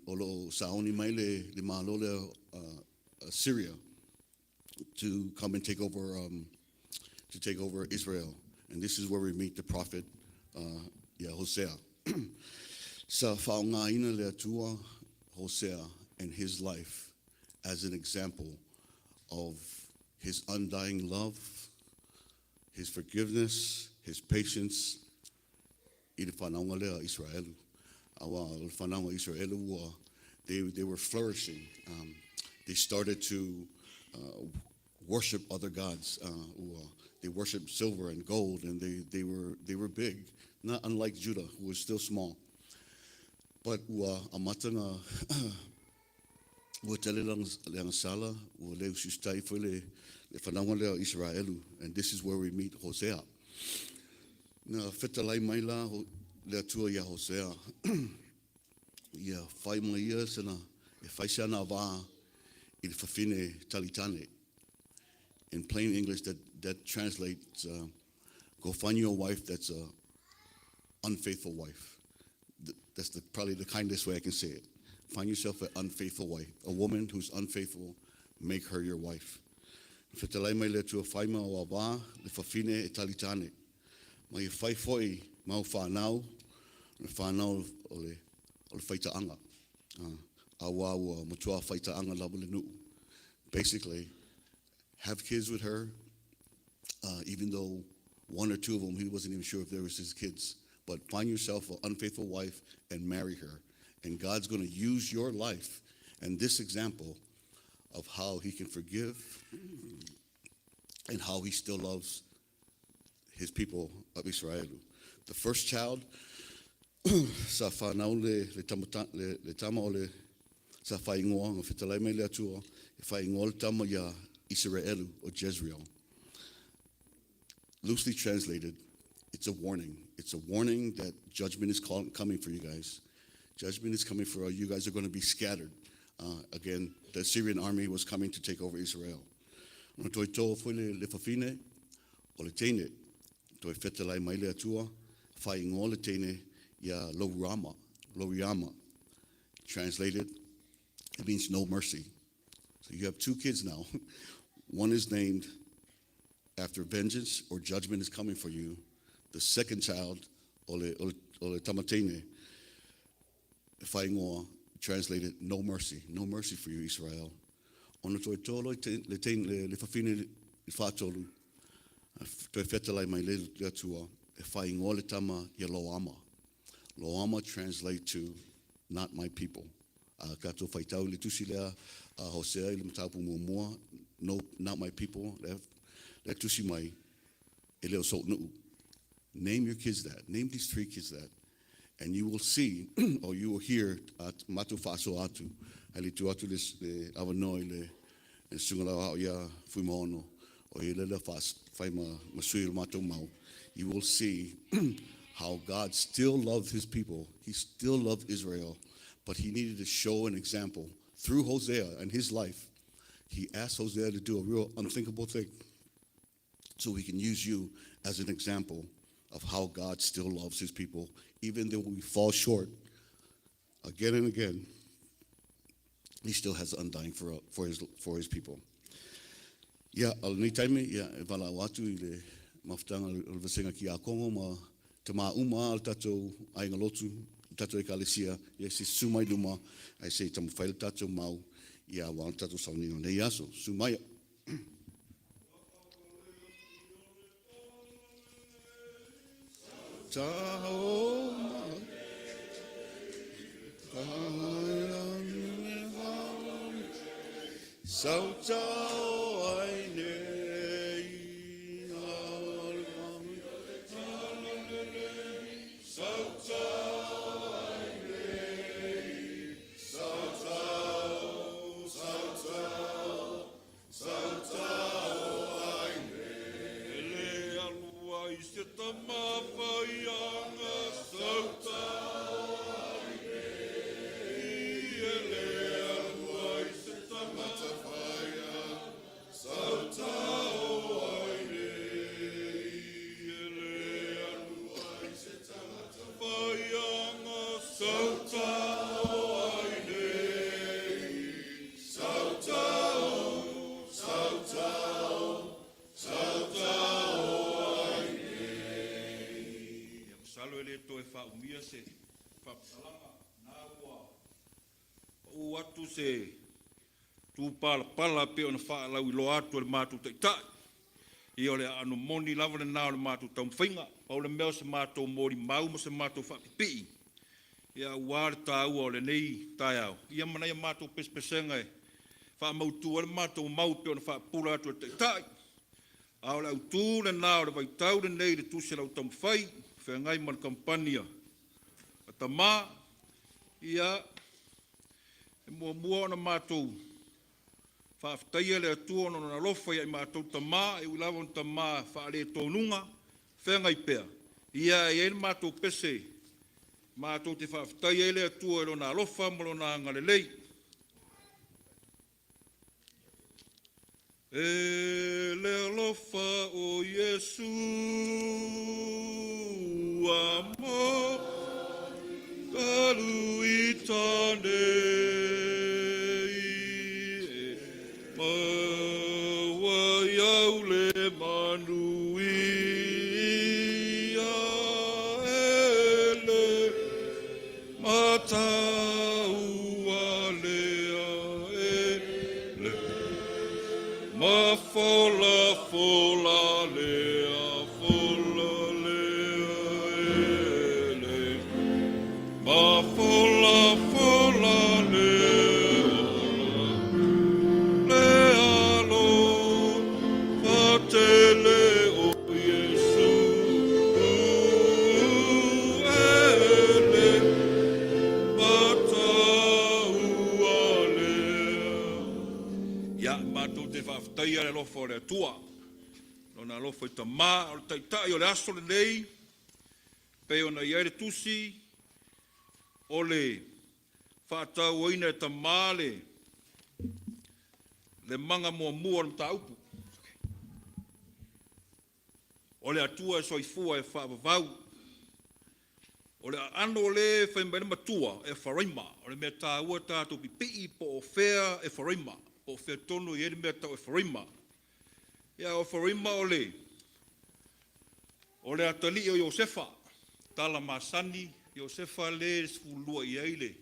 olo saoni mai le malole Syria to come and take over Israel. And this is where we meet the prophet Hosea. Sa whaongaina le atua Hosea and his life as an example of his undying love his forgiveness, his patience, I le whanaunga lea Israelu. Awa le whanaunga Israelu, they were flourishing. They started to worship other gods. They worshiped silver and gold, and they were big, not unlike Judah, who was still small. But amatanga tele lang sala le sustai foi le whanaunga lea Israelu, and this is where we meet Hosea. Na fetalai mai la le atua ia Hosea. Ia 5 years and e whaisa na wā I le whawhine talitane. In plain English, that translates, go find you a wife that's a unfaithful wife. That's probably the kindest way I can say it. Find yourself an unfaithful wife, a woman who's unfaithful, make her your wife. Whetalai mai le tua whaima o wā, le whawhine e talitane. Mai e whai foi, mau whanau, le whanau o le whaitaanga. Awa ua matua whaitaanga lawa le nuu. Basically, have kids with her, even though 1 or 2 of them, he wasn't even sure if they were his kids. But find yourself an unfaithful wife and marry her. And God's going to use your life and this example of how he can forgive and how he still loves his people of Israel. The first child, sa whanau le tama o le sa whaingoa, ngā whitalai mai le atua, e whaingoa le tama ia Israelu or Jezreel. Loosely translated, it's a warning. It's a warning that judgment is coming for you guys. Judgment is coming for you guys are going to be scattered. Again, the Syrian army was coming to take over Israel. Ona toi tō foi le whawhine, o le teine, toi whetalai mai le atua, whai ngō le teine, ia Loriama. Translated, it means no mercy. So you have 2 kids now. One is named after vengeance or judgment is coming for you. The second child, ole tamatene, whaingoa, translated, no mercy for you, Israel. Ona toi tolo le whawhine le whātolu, toi whetalai mai le atua, e whaingoa le tama ia Loama. Loama translate to, not my people. Kato whaitau le tusi lea, Hosea le matapu mua, no, not my people. Le tusi mai, e leo sot nuu. Name your kids that. Name these 3 kids that. And you will see, or you will hear, at matu faso atu, ali tu atu le awanoi le sungala ia fuimono, o ile le fai masui le matu mau. You will see how God still loved his people. He still loved Israel, but he needed to show an example through Hosea and his life. He asked Hosea to do a real unthinkable thing so he can use you as an example of how God still loves his people, even though we fall short again and again. He still has undying for his people. Yeah, al ni taime ya vala watu ile maftanga le vasenga ki a Kongo ma tama uma al tato ai ngalotu tato e kalesia ye si sumai duma ai sei tamu fail tato mau ya wa tato saunino ne yaso sumai. Se tu pala pe ona fa la wi lo atu le matu tai tai I ole anu moni lava le nao le mātou taumwhainga, o le mea se mātou mori mau, mo se mātou whapipi. Ia uare tā ua o le nei tai au. Ia mana ia mātou pespesenga e, wha mautu o le mātou mau pe ona wha pula atu e tai. A o le autu le nao le vaitau le nei le tuse lau taumwhai, whea ngai mana kampania. A ta mā, ia, e mua ona mātou, whaaftaia le atua no na lofa ia i mātou tamā, e ulawa on tamā whaale tōnunga, whea ngai pēr. Ia e ele mātou pese, mātou te whaaftaia le atua e lo na lofa, mo lo na ngalelei. E le lofa o Yesu, amo, kalu i tane. Tua. Nona lofo i tamā, o le taitai o le aso le nei, pe ona i aere tusi, o le whaatau oina e tamā le manga mua mua le mta upu. O le atua e soifua e whaavavau. O le ano le whaimene matua e wharaima, o le mea tā ua tātou pipi po o whea e wharaima, po o whea tonu i ere mea tau e wharaima. Ia o wharima o le atali o Iosefa, tala masani, Iosefa le sfulua i eile,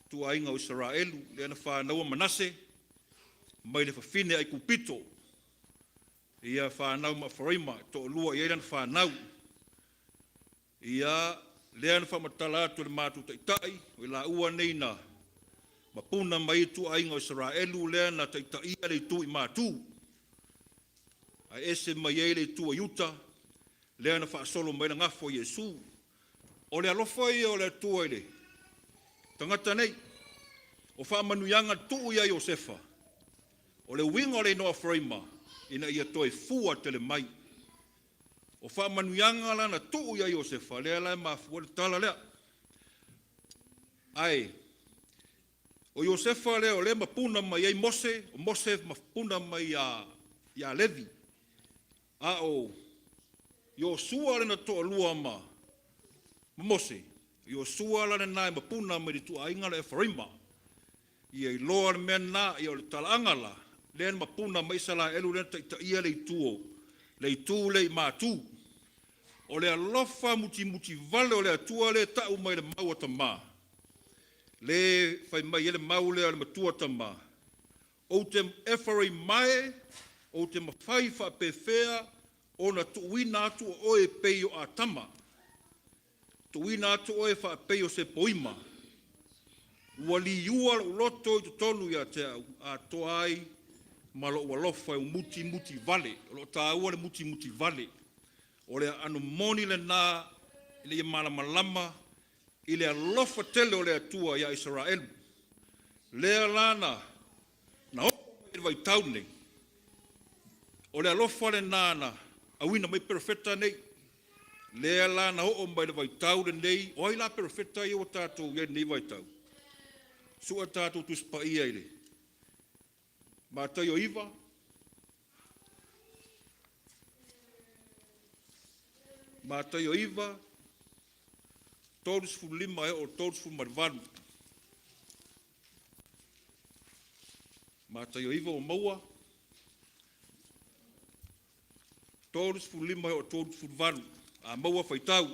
tua inga o Israelu, le ana whanaua manase, mai le whawhine ai kupito, ia whanau ma wharima, to lua i eile ana whanau, ia le ana whamatala atu le mātu taitai, o i la ua neina, mapuna mai tua inga o Israelu, le ana taitai ale tu i mātu, a ese mai ele tua yuta, le ana whaasolo mai na ngafo Yesu. O le alofa ia o le tua ele. Tangata nei, o whaamanuianga tuu ia Iosefa. O le winga o le noa wharaima, ina ia toe fua tele mai. O whaamanuianga lana tuu ia Iosefa, le ala mafua le tala lea. Ai, o Iosefa lea o le mapuna mai ai Mose, o Mose mapuna mai ia Levi. Ao, Iosua lena toa lua ma Mose, Iosua lena nai mapuna mai tu ainga le wharima. Ia i loa le mea nā, ia o le talaangala, lena mapuna mai sala elu lena ta ia le tuo, le tu le mātū. O le alofa muti vale o le atua le tau mai le mau atama. Le whai mai ele mau le matua atama. O te efari mai, o te mawhai whapewhea, o na tuuina atu o e peio a tama. Tuuina atu o e whapeio se poima. Ua liua loto i te tonu ia te a toai, ma lo ua lofa e muti vale. Lo ta ua le muti vale. O le anu moni le nā, ile ia malama, ile a lofa tele o le atua ia Israel. Lea lana, na hopo i vai taune. O le alofa le nāna, awina mai perfecta nei, lea la na ho mai le vai tau le nei, oi la perfecta i o tātou ia nei vai tau. Sua tātou tuspa ia ile. Mataio iwa, Mataio iwa, todos fu lima e o todos fu marvanu. Mataio iwa o maua, todos fu lima o todos fu varu. A maua faitau.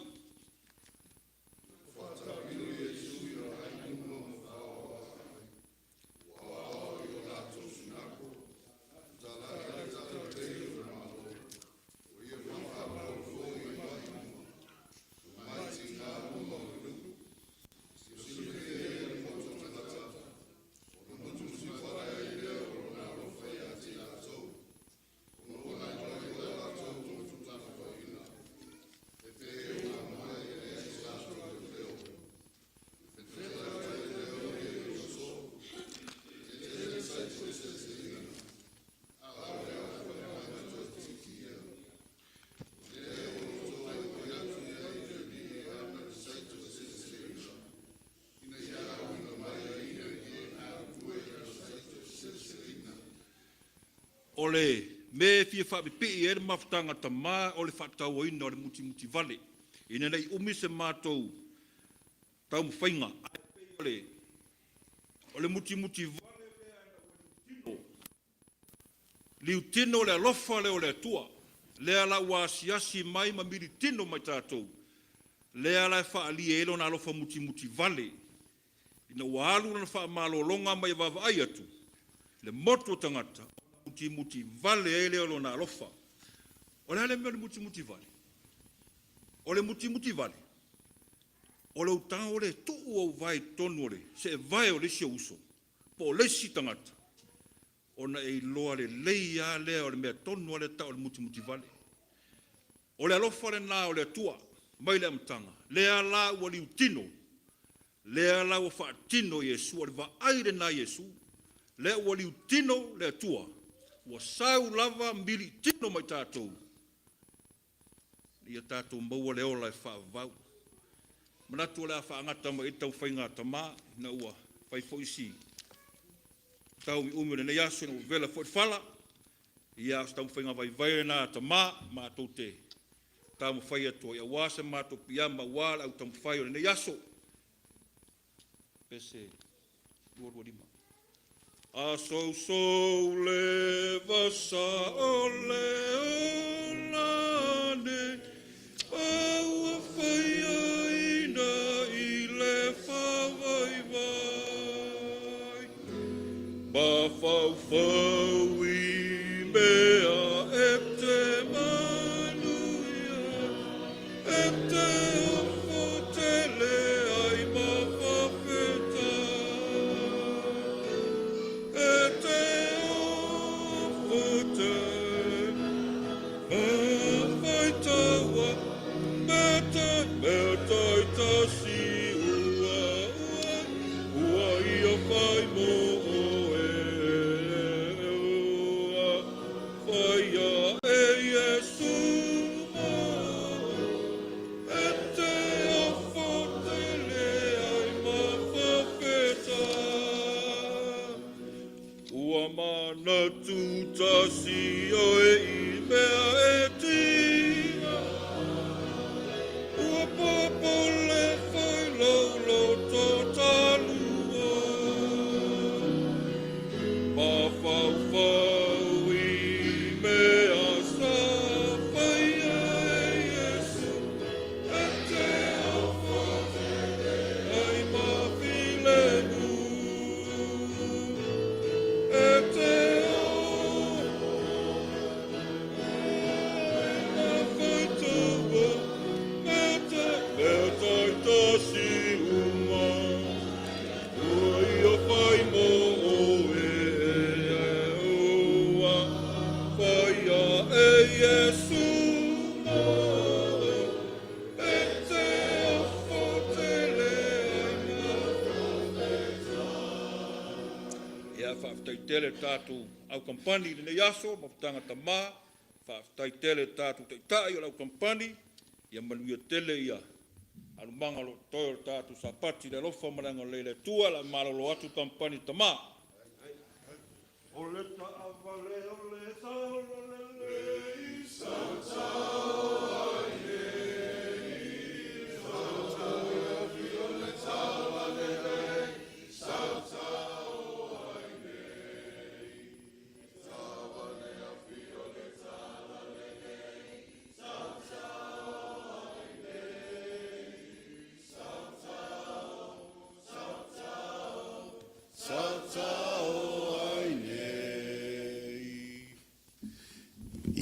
o le me fia whapipi e mafutanga tamā o le whatau ina o le muti vale. Ina nei umi se mātou tau mwhainga. O le muti vale liu tino le alofa le o le atua. Le ala wa siasi mai ma miri tino mai tātou. Le ala e wha ali e elo na alofa muti vale. Ina wa alu na wha malolonga mai vava ai atu. Le moto tangata. Muti vale e leo na alofa. O le ale mea le muti vale. O le muti vale. O le utang o le tuu au vai tonu le. Se vai o le si uso. Po le si tangata. O na e loa le leia lea o le mea tonu le ta o le muti vale. O le alofa le na o le atua. Mai le amtanga. Le ala ua li utino. Le ala ua wha tino Yesu. O le va aire na Yesu. Le ua li utino le atua. Ua sau lava mbili tino mai tātou. Ia tātou maua le ola e whaavau. Manatu le a whaangata mai e tau whainga tamā, na ua whaifoisi. Tau mi umire nei aso na vela fwoi whala. Ia as tau whainga vai na tamā, mātou te. Tau mwhai atua ia wāsa mātou piama wāla au tau mwhai o nei aso. Pese, luarua lima. A so le vasa o le olane au a whaia ina i le whawai vai. Ba whau i mea e te manuia e te ofo te le ai ma whawheta. Tele tātou au kampani nei aso, mafutanga tamā, whaafitai tele tātou te tai o au kampani, ia manuia tele ia alumanga lo toyo tātou sapati le lofa maranga leile tua la malolo atu kampani tamā. O le taavale o le saolele sa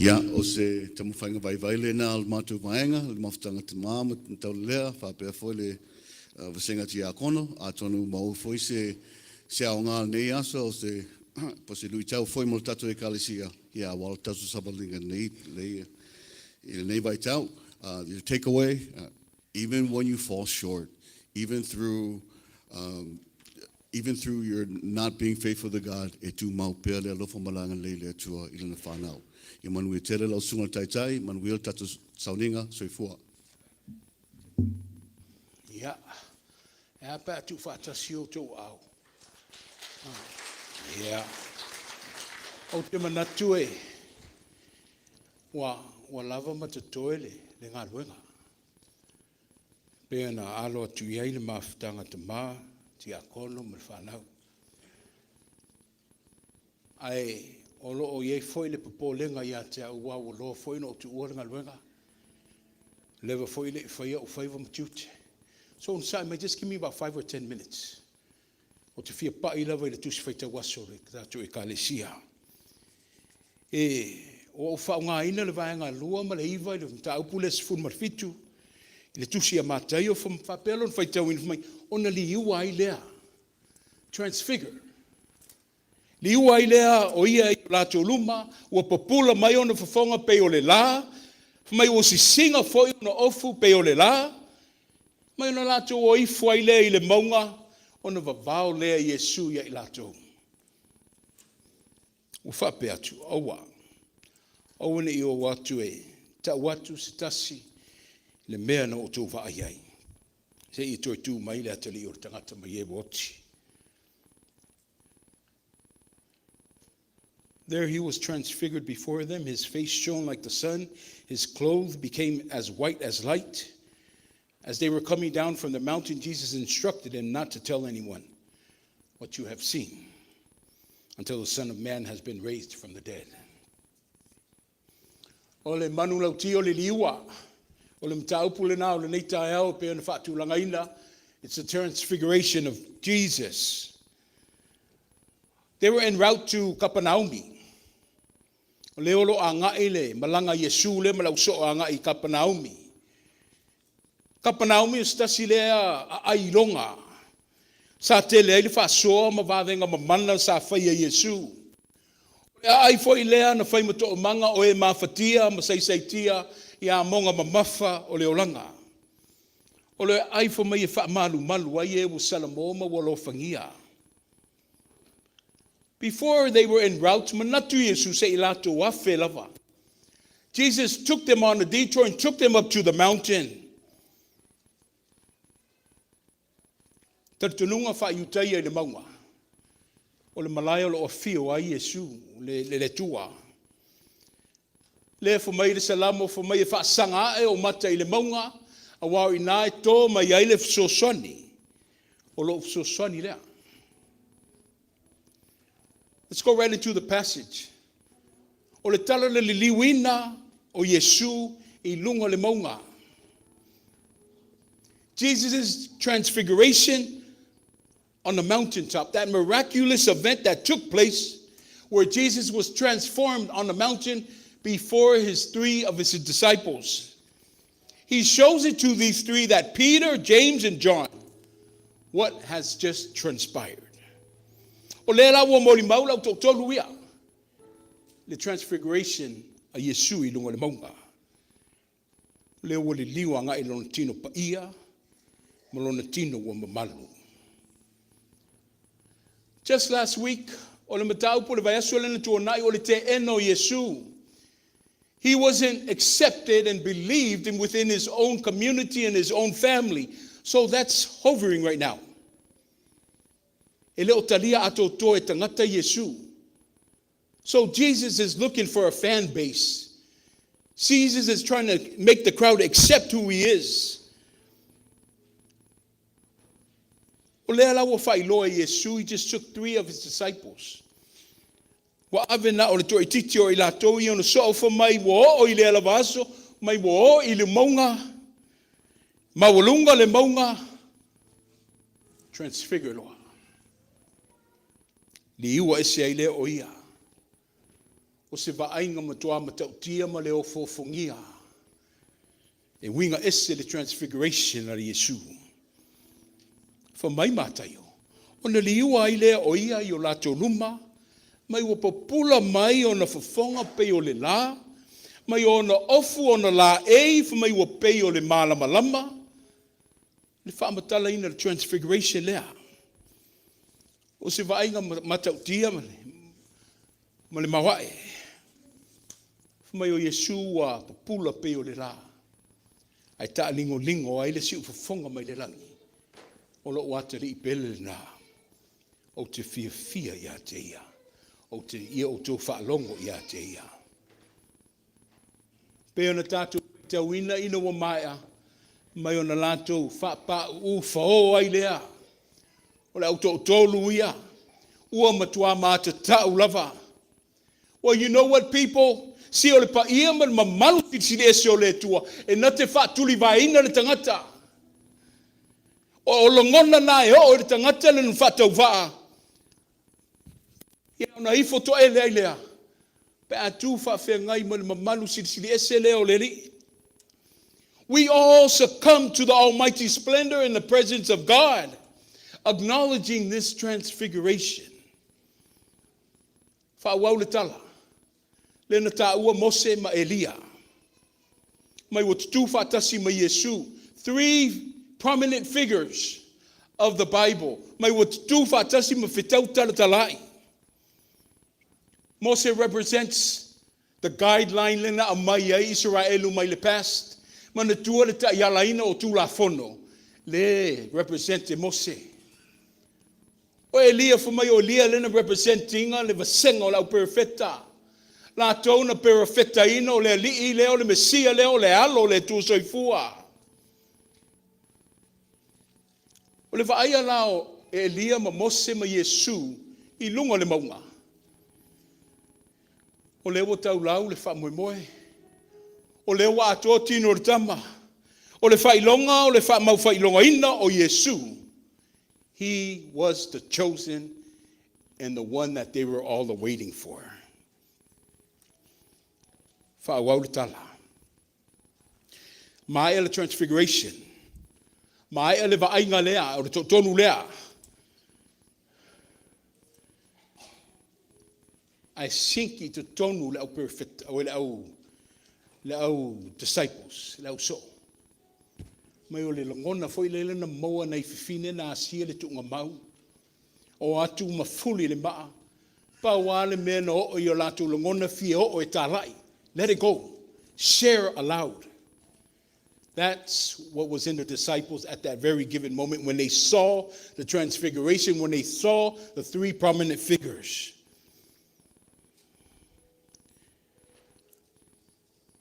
Ia, o se tamu whainga vai le na al mātou vaenga, le mawhutanga te māma, tau lea, whapea foi le vasenga ti a kono, a tonu mau foi se ao ngā nei asa, o se, po se lui tau foi mo tatu e kalisia, ia, wala tatu sabalinga nei vai tau, the takeaway, even when you fall short, even through your not being faithful to God, e tu mau pea le alofa malanga leile atua ilana whanau. Ia manu e tele lau sunga taitai, manu il tatu sauninga, soifua. Ia, e apa atu whaatasi o tō au. Ia, O te manatu e, wa lava matatoe le ngā ruenga. Pea na alo atu iai le mawhitanga te mā, ti a kono me whanau. Ai, olo o iei foi le papolenga ia te au wau lo foi no tu uaringa ruenga. Lewa foi le whaia o whaiva matiute. So on Saturday, just give me about 5 or 10 minutes. O te fia pa i lawa i le tusi whaita waso le katato e kalesia. O whaunga ina le vaenga lua ma le iwa i le mta upule se fun marfitu. I le tusi a Mataio from whapelon whaitau ina whamai. Ona Liua i lea. Transfigure. Liua i lea o ia i latou luma. Ua papula mai ona whawhonga pe o le la. Whamai o si singa foi ona ofu pe o le la. Mai ona latou o ifu ai lea i le maunga. Ona vavao lea Yesu ia i latou. O whape atu, aua. Aua ne i o watu e, ta watu se tasi, le mea na o tō whaai ai. Se i toi tū mai le atali o tangata mai e woti. There he was transfigured before them, his face shone like the sun, his clothes became as white as light. As they were coming down from the mountain, Jesus instructed them not to tell anyone what you have seen, until the Son of Man has been raised from the dead. Ole manu lauti ole liua. Ole mtaupu le na ole neita ao pe ona fatu langaina. It's a transfiguration of Jesus. They were en route to Kapernaum. Ole olo anga ele malanga Yesu le malauso anga I Kapernaum. Kapernaum is stasi lea a ilonga. Sa te lea ili whasoa ma wawenga ma mana sa whaia Yesu. Ai foi lea na whai mato o manga o e mawhatia ma saisaitia I a monga ma mafa o leo langa. O le ai fo mai e wha malu malu ai e Samoa walo whangia. Before they were en route, manatu Yesu se ilato wa fe lava. Jesus took them on a detour and took them up to the mountain. Tartununga wha iutai e le maunga. O le malaya lo o fio ai Yesu, le tua. Le fo mai le salamo, fo mai e wha sanga e o mata I le maunga, a wau ina e tō mai ai le fsosoni. O lo fsosoni lea. Let's go right into the passage. O le tala le liwina o Yesu I lunga le maunga. Jesus' transfiguration on the mountaintop, that miraculous event that took place where Jesus was transformed on the mountain before three of his disciples. He shows it to these three that Peter, James, and John, what has just transpired. The transfiguration of Yesu I lunga le maunga. Leo wale liwa nga ilona tino pa ia, malona tino wa mamalu. Just last week, ole Mataio po le vaiasu le tuonai ole te eno Yesu. He wasn't accepted and believed within his own community and his own family. So that's hovering right now. Ele o talia ato to e tangata Yesu. So Jesus is looking for a fan base. Jesus is trying to make the crowd accept who he is. He just took 3 of his disciples. Wa avena o le toi titi o I latou I ona sofa mai wo o I le alavaso, mai wo I le maunga, mawalunga le maunga, transfigure loa. Liua ese ai le o ia. O se vaainga matua matautia ma le o fofongia. E winga ese le transfiguration a Yesu. For mai Mataio. O na liua ai lea o ia I o latou luma, mai o popula mai o na whawhonga pe o le la, mai o na ofu o na la for mai o pe o le malama lama, le whaamatala ina le transfiguration lea. O se vainga matautia ma le mawae. Mai o Yesu a popula pe o le la. Ai ta lingo ai le siu whawhonga mai le langi. O lo watari I pele na. O te fia ia te ia. o te ia o tō whaalongo ia te ia. Pe ona tātou te awina ina wa maia, mai ona lātou whapa whao ai lea. O le auto tolu ia, ua matua māta tau lava. Well, you know what, people? Si o le pa ia man mamalu si le ese o le tua, e na te whaatuli vaina le tangata. O longona na e o le tangata le whatau vaa. Ia ona ifo to e lea lea. Pe atu whawhengai man mamalu si le ese leo le li. We all succumb to the almighty splendor in the presence of God, acknowledging this transfiguration. Whawau le tala. Lena ta ua Mose ma Elia. Mai watutu whatasi ma Yesu. 3 prominent figures of the Bible. Mai watutu whatasi ma whetau talatalai. Mose represents the guideline lena a mai ai Israelu mai le past. Mana tua le ta ialaina o tu la fono. Le represente Mose. O Elia for mai o Elia lena representinga le vasenga o lau perfetta. Latou na perfetta ino le li'i leo le Mesia leo le alo le tu soifua. O le vaia lao Elia ma Mose ma Yesu I lunga le maunga. O le wa tau lau le wha moe moe. O le wa ato tino le tama. O le whailonga, o le wha mau whailonga ina o Yesu. He was the chosen and the one that they were all waiting for. Whawau le tala. Mai ele transfiguration. Mai ele vaainga lea, o le tonu lea. I think I to tonu le au perfect, o le au disciples, le au so. Mai o le langona foi le na moa nei fifine na asia le tunga mau. O atu mafuli le maa. Pa wale mena o I o latu langona fia o e talai. Let it go. Share aloud. That's what was in the disciples at that very given moment when they saw the transfiguration, when they saw the 3 prominent figures.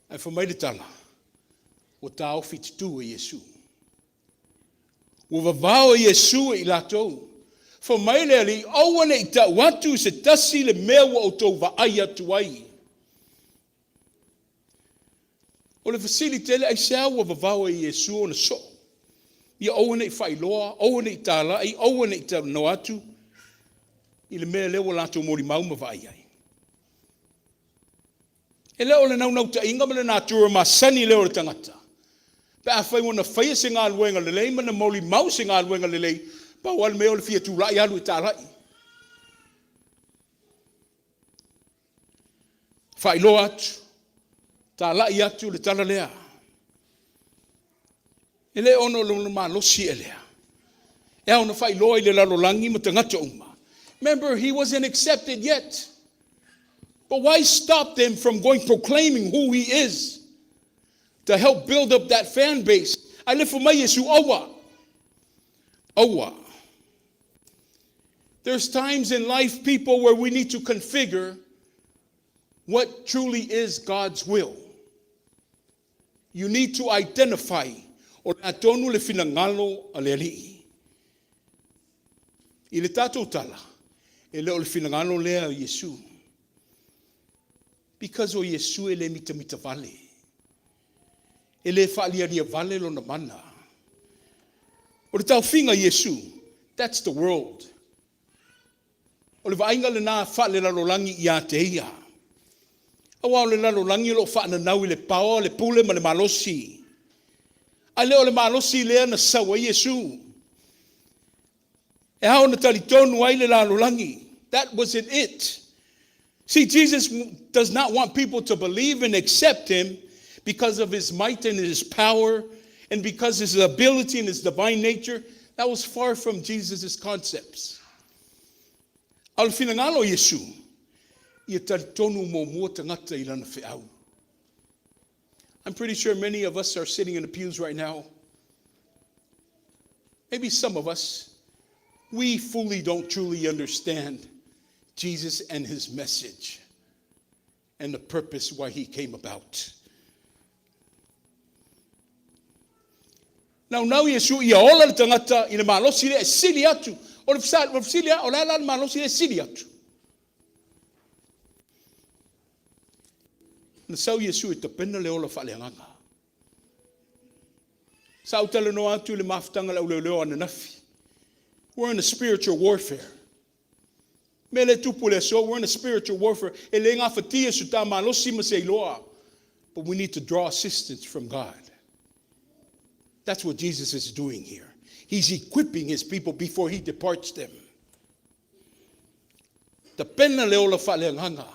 And for mai le tala, o tau fititu e Yesu. O vavao e Yesu I latou. For mai le ali, awane I ta watu se tasi le mea wa o tau vaai atu ai. O le facilite le aisea ua vavao e Yesu o na so. Ia awane I whailoa, awane I tāla, I awane I ta no atu. I le mea leo latou mori mauma vaai ai. E leo le nau ta inga me le natura masani leo le tangata. Pe a whai wana whaia se ngā luenga le lei, mana mauli mau se ngā luenga le lei, pa wale meo le fia tu rai alu I tā rai. Whailo atu, tā lai atu le tala lea. E le ono le ma losi e lea. E ono whailo I le lalolangi ma tangata uma. Remember, he wasn't accepted yet. But why stop them from going proclaiming who he is to help build up that fan base? I live for my Yesu awa. Awa. There's times in life, people, where we need to configure what truly is God's will. You need to identify o atonu le finangalo ale ali. I le tatou tala, e le o le finangalo lea Yesu. Because o Yesu ele mita vale. Ele whaaliaria vale lo na mana. O le tau finga Yesu, that's the world. O le vainga le nā whaale lalolangi I a te ia. Awa o le lalolangi lo whaana nau I le pao, le pule ma le malosi. A leo le malosi lea na sawa Yesu. E hao na talitonu ai le lalolangi. That wasn't it. See, Jesus does not want people to believe and accept him because of his might and his power and because of his ability and his divine nature. That was far from Jesus' concepts. Al finangalo Yesu, ia talitonu mo mua tangata I lana whiau. I'm pretty sure many of us are sitting in the pews right now. Maybe some of us, we fully don't truly understand Jesus and his message and the purpose why he came about. Now Yesu ia ola le tangata i le malosi le sili atu. O le fsilia o la malosi le sili atu. Na sau Yesu e tapena le ola whaleanganga. Sau tala no atu le mafutanga la uleo ana nafi. We're in a spiritual warfare. Mele tupu le so, we're in a spiritual warfare. E le ngā whatia su tā malosi ma se iloa. But we need to draw assistance from God. That's what Jesus is doing here. He's equipping his people before he departs them. Ta pena le ola whaleanganga.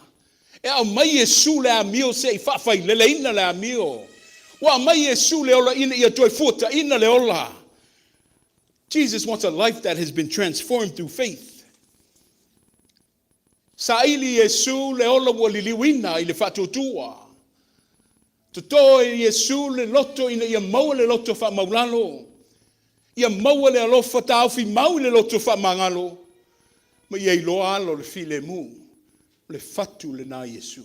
E au mai Yesu le amio se I whawhai le ina le amio. Wa mai Yesu le ola ina ia toi futa ina le ola. Jesus wants a life that has been transformed through faith. Sa ili Yesu le ola wa liliwina I le whatutua. Toto Yesu le loto ina ia maua le loto wha maulalo. Ia maua le alofa tauwhi mau le loto wha mangalo. Ma ia iloa alo le file mu. Le fatu le na Yesu.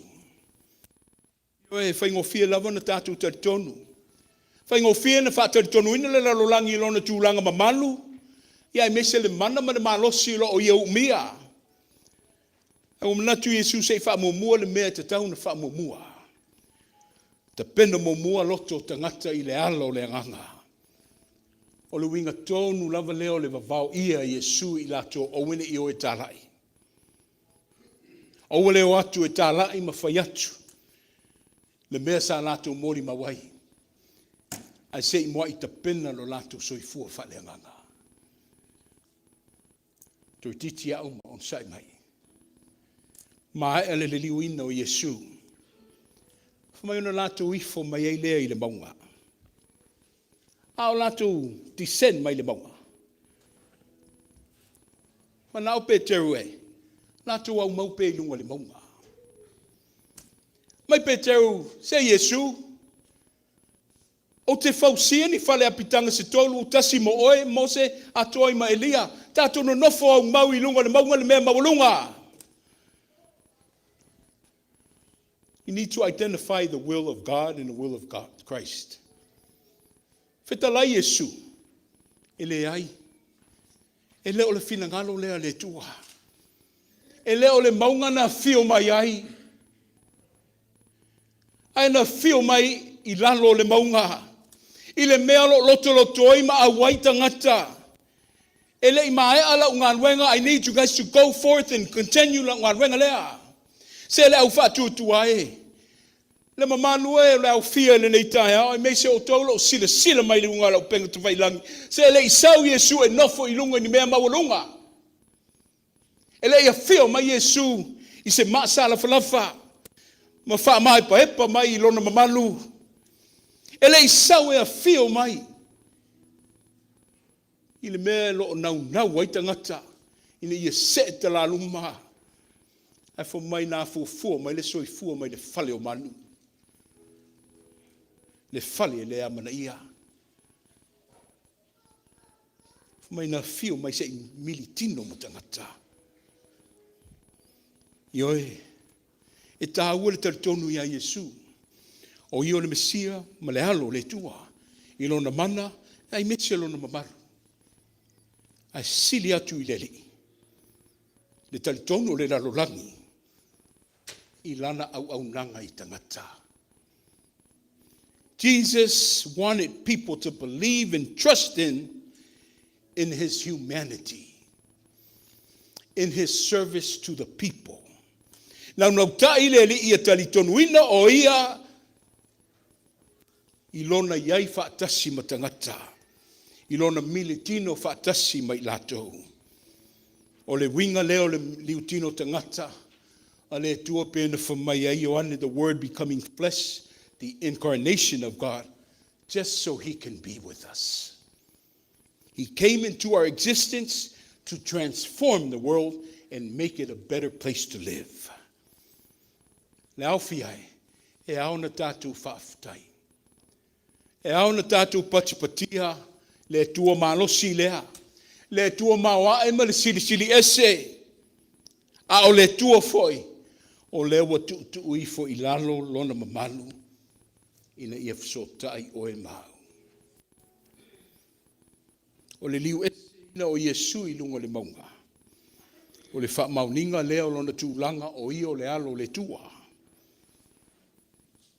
Oe whaingofia lava na tātou taritonu. Whaingofia na whataritonu ina le lalolangi ilona tūlanga mamalu. Ia I mese le mana ma le malosi lo o ia umia. Au manatu Yesu se whamomua le mea te tau na whamomua. Ta pena momua loto tangata I le alo le nganga. O le winga tonu lava leo le vavau ia Yesu I lato o wene I o e talai. O wale o atu e talai ma whaiatu. Le mea sa lato mori mawai. Ai se I moa I ta pena lo lato soifua whale nganga. Toi titi au ma on sai mai. Ma ele le liuina o Yesu. Mai ona lato ifo mai ei lea I le maunga. Ao lato disen mai le maunga. Manao pe teru e. Lato au mau pe lunga le maunga. Mai pe teru se Yesu. O te fausia ni whale apitanga se tolu tasi mo oe Mose atoi ma Elia. Tato no nofo au mau I lunga le maunga le mea maulunga. You need to identify the will of God and the will of God, Christ. Fetalai Yesu. Ele ai. Ele o le finangalo lea le tua. Ele o le maunga na fio mai ai. Ai na fio mai I lalo le maunga. I le mea lo loto I ma awai tangata. Ele I mae ala unga wenga. I need you guys to go forth and continue la unga wenga lea. Se le au whatu tuae. Le mamanu e le au fia le nei tae au. I me se o tolo o sila mai le unga lau penga tu wailangi. Se le I sau Yesu e nofo I lunga ni mea mawalunga. Ele ia fio mai Yesu I se maasala falafa. Ma wha mai pa epa mai I lona mamalu. Ele I sau e fio mai. I le mea lo nau waitangata. Ina ia se te la luma. Ai fo mai na fua mai le soifua mai le fale o manu. Le fale le amana ia. Fo mai na fio mai se militino mo tangata. Ioe. E tā ua le taritonu ia Yesu. O io le Mesia ma le alo le tua. I lona mana, ai metsi lona mamaru. Ai sili atu I leli. Le taritonu le lalolangi. I lana au nanga I tangata. Jesus wanted people to believe and trust in his humanity, in his service to the people. Now tai le ia talitonuina o ia ilona iai whaatasi matangata. Ilona militino whaatasi mai lato. O le winga leo le liutino tangata. Ale tua pena for mai ai Ioane, the word becoming flesh, the incarnation of God, just so he can be with us. He came into our existence to transform the world and make it a better place to live. Le aufiai, e au na tātou whaafutai. E au na tātou patipatia, le tua malosi lea, le tua mawa e ma le sili ese. A o le tua foi, o le wa tu ui fo I lalo lona mamalu, ina ia fesotai o e mau. O le liu e ina o Iesu I lunga le maunga. O le wha mauninga lea o lona tūlanga o I o le alo le tua.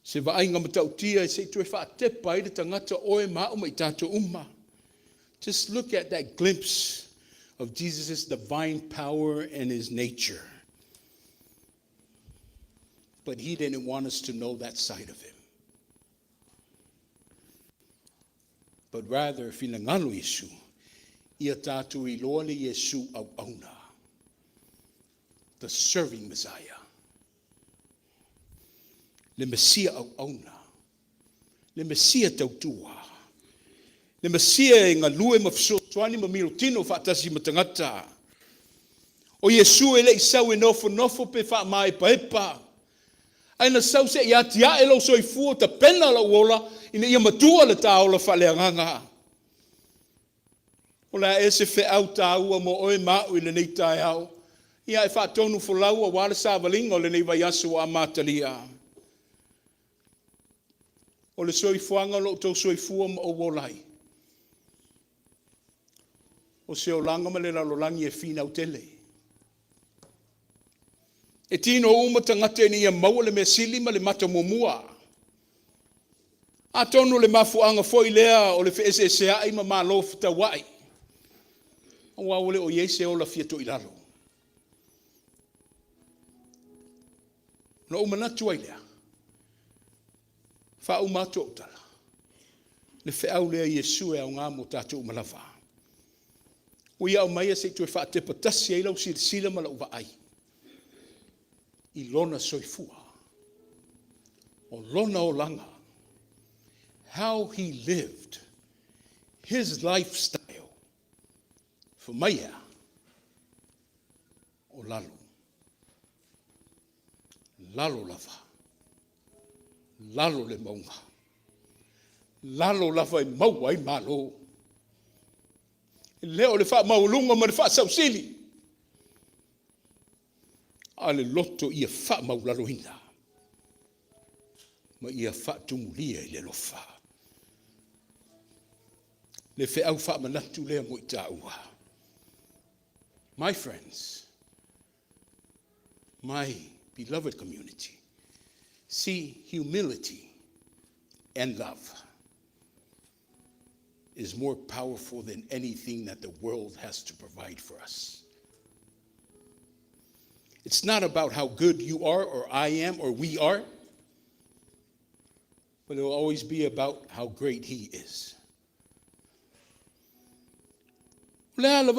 Se vainga matautia se tue wha tepa I le tangata o e mau mai tato umma. Just look at that glimpse of Jesus' divine power and his nature. But he didn't want us to know that side of him. But rather, finangalo Yesu, ia tātou I loa le Yesu au auna, the serving Messiah. Le Mesia au auna, le Mesia tautua, le Mesia e ngā lue mafsotuani ma milutino whaatasi matangata. O Yesu e le isau e nofo pe wha mai paepa. Aina sau se ia tia e lau soifua ta pena la uola ina ia matua le taola whaleanganga. O la e se fe au taua mo oe mau I le nei tae au. Ia e whaatonu fulau a wale sāwalinga o le nei vaiasu a matalia. O le soifuanga lo tau soifua ma o wolai. O se o langa ma le lalolangi e fina utele. E tino uma tangata ni ia maua le mesili ma le mata mumua. A tonu le mafuanga foi lea o le feesesea ai ma malofu tawai. O wawole o Iese o la fiato ilalo. No umanatu ai lea. Fa umato utala. Le feau lea Iesu e au ngā mo tātou umalawa. O ia o maia se tue wha te patasi ai lau sila ma lau wa ai. I lona soifua, o lona o langa, how he lived, his lifestyle, for maya, o lalo. Lalo lava, lalo le maunga, lalo lava I maua I malo. Leo le wha maulunga ma le wha sausili. Ale loto ia wha maularohina. Ma ia wha tumulia I le lofa. Le wha au wha manatu lea mo I tāua. My friends, my beloved community, see humility and love is more powerful than anything that the world has to provide for us. It's not about how good you are or I am or we are, but it will always be about how great he is. Yeah, we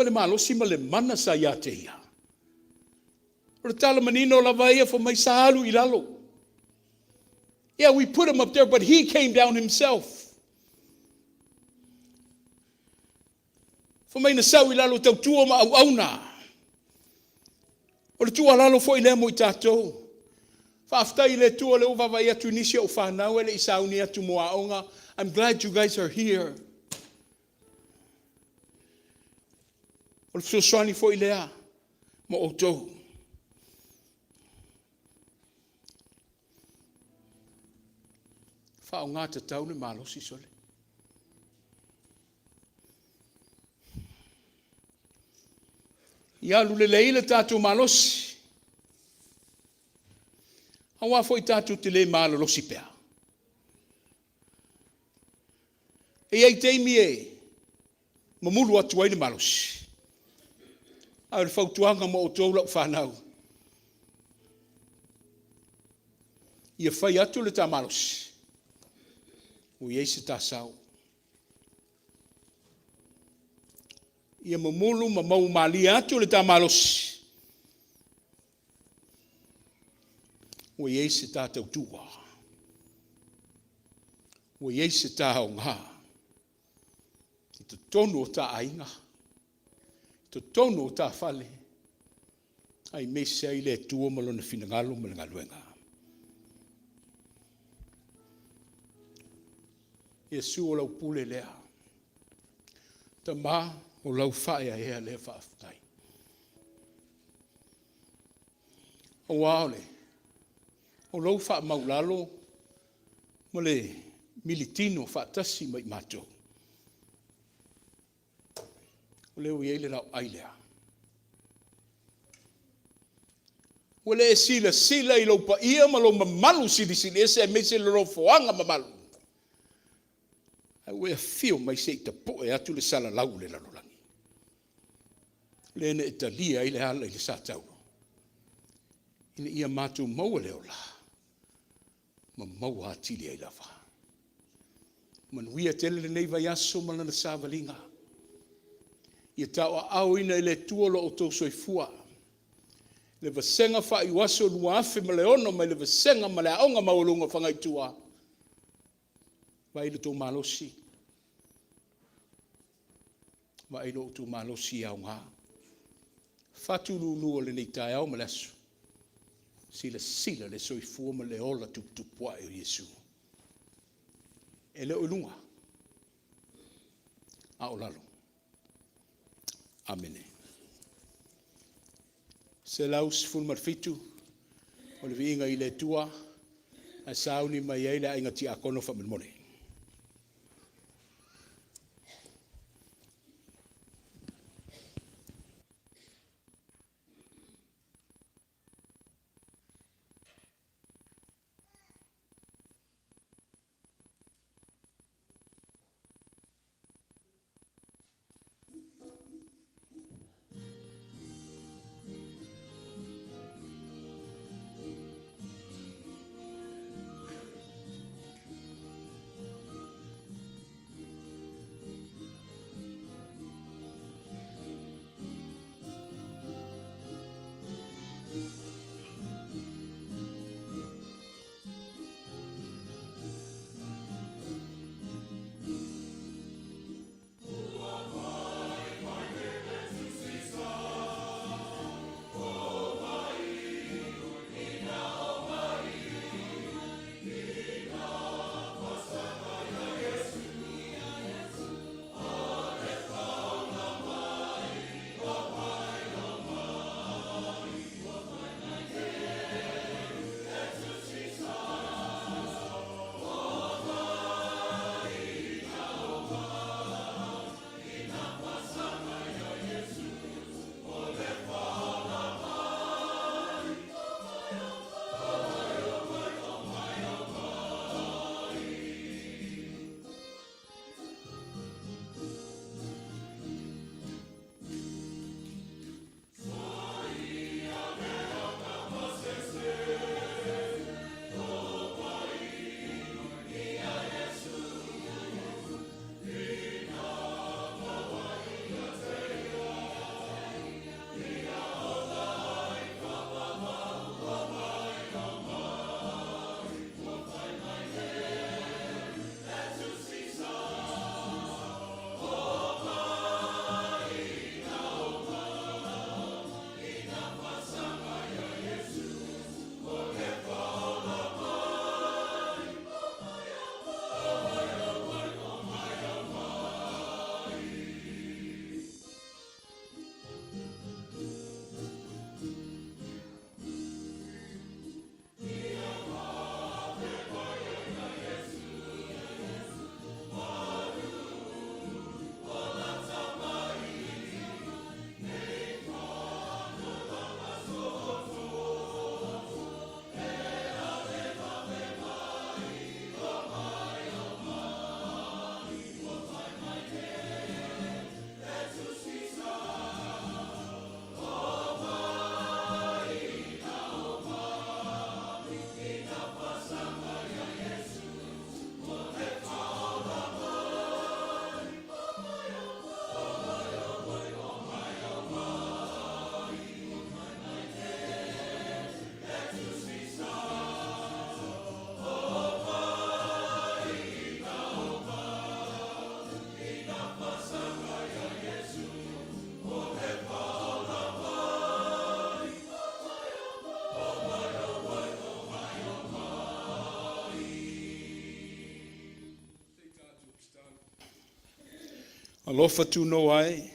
put him up there, but he came down himself. O le tua lalo foi le mo I tātou. Whaaftai le tua le uwa vai atu nisi o whanau ele I sauni atu mo aonga. I'm glad you guys are here. O le fsoswani foi lea mo o tou. Whao ngā tatau le malosi sole. Ia lule leile tātou malosi. Hawa foi tātou te le malolosi pea. E ei teimi e mamulu atu ai le malosi. Au le whautuanga mo o tau lau whanau. Ia whai atu le tā malosi. O Iese tā sau. Ia mamulu ma mau mali atu le tā malosi. O Iese tā tautua. O Iese tā haunga. I te tonu o tā ainga. I te tonu o tā whale. Ai mese ai le tua malona finangalo ma le ngaluenga. Iesu o lau pule lea. Ta mā o lau whae a ea le whaaftai. O waole. O lau wha maulalo. Ma le militino wha tasi mai matou. O leo i eile lau ailea. O le sila sila i lau pa ia ma lau mamalu sili sili ese e meise le lau foanga mamalu. Ai wea fio mai se ita po e atu le sala lau le lalolangi. Le ne italia i le hala i le sa tauro. Ina ia matu maua leo la. Ma maua atili ai lava. Manuia tele le nei vai aso malana sa valinga. Ia tau au ina i le tuolo o tau soifua. Le vasenga wha i waso lua afe ma le ono mai le vasenga ma le aonga maulunga whangai tua. Vai le tō malosi. Vai le tō malosi au ngā. Fatu lulu le nei tai au ma le asu. Sila le soifua ma le ola tupua e Yesu. E le olunga. A o lalo. Amene. Se laus ful marfitu. O le viinga i le tua. A sauni mai eile a inga ti a kono fa mone. Alofa tu no ai.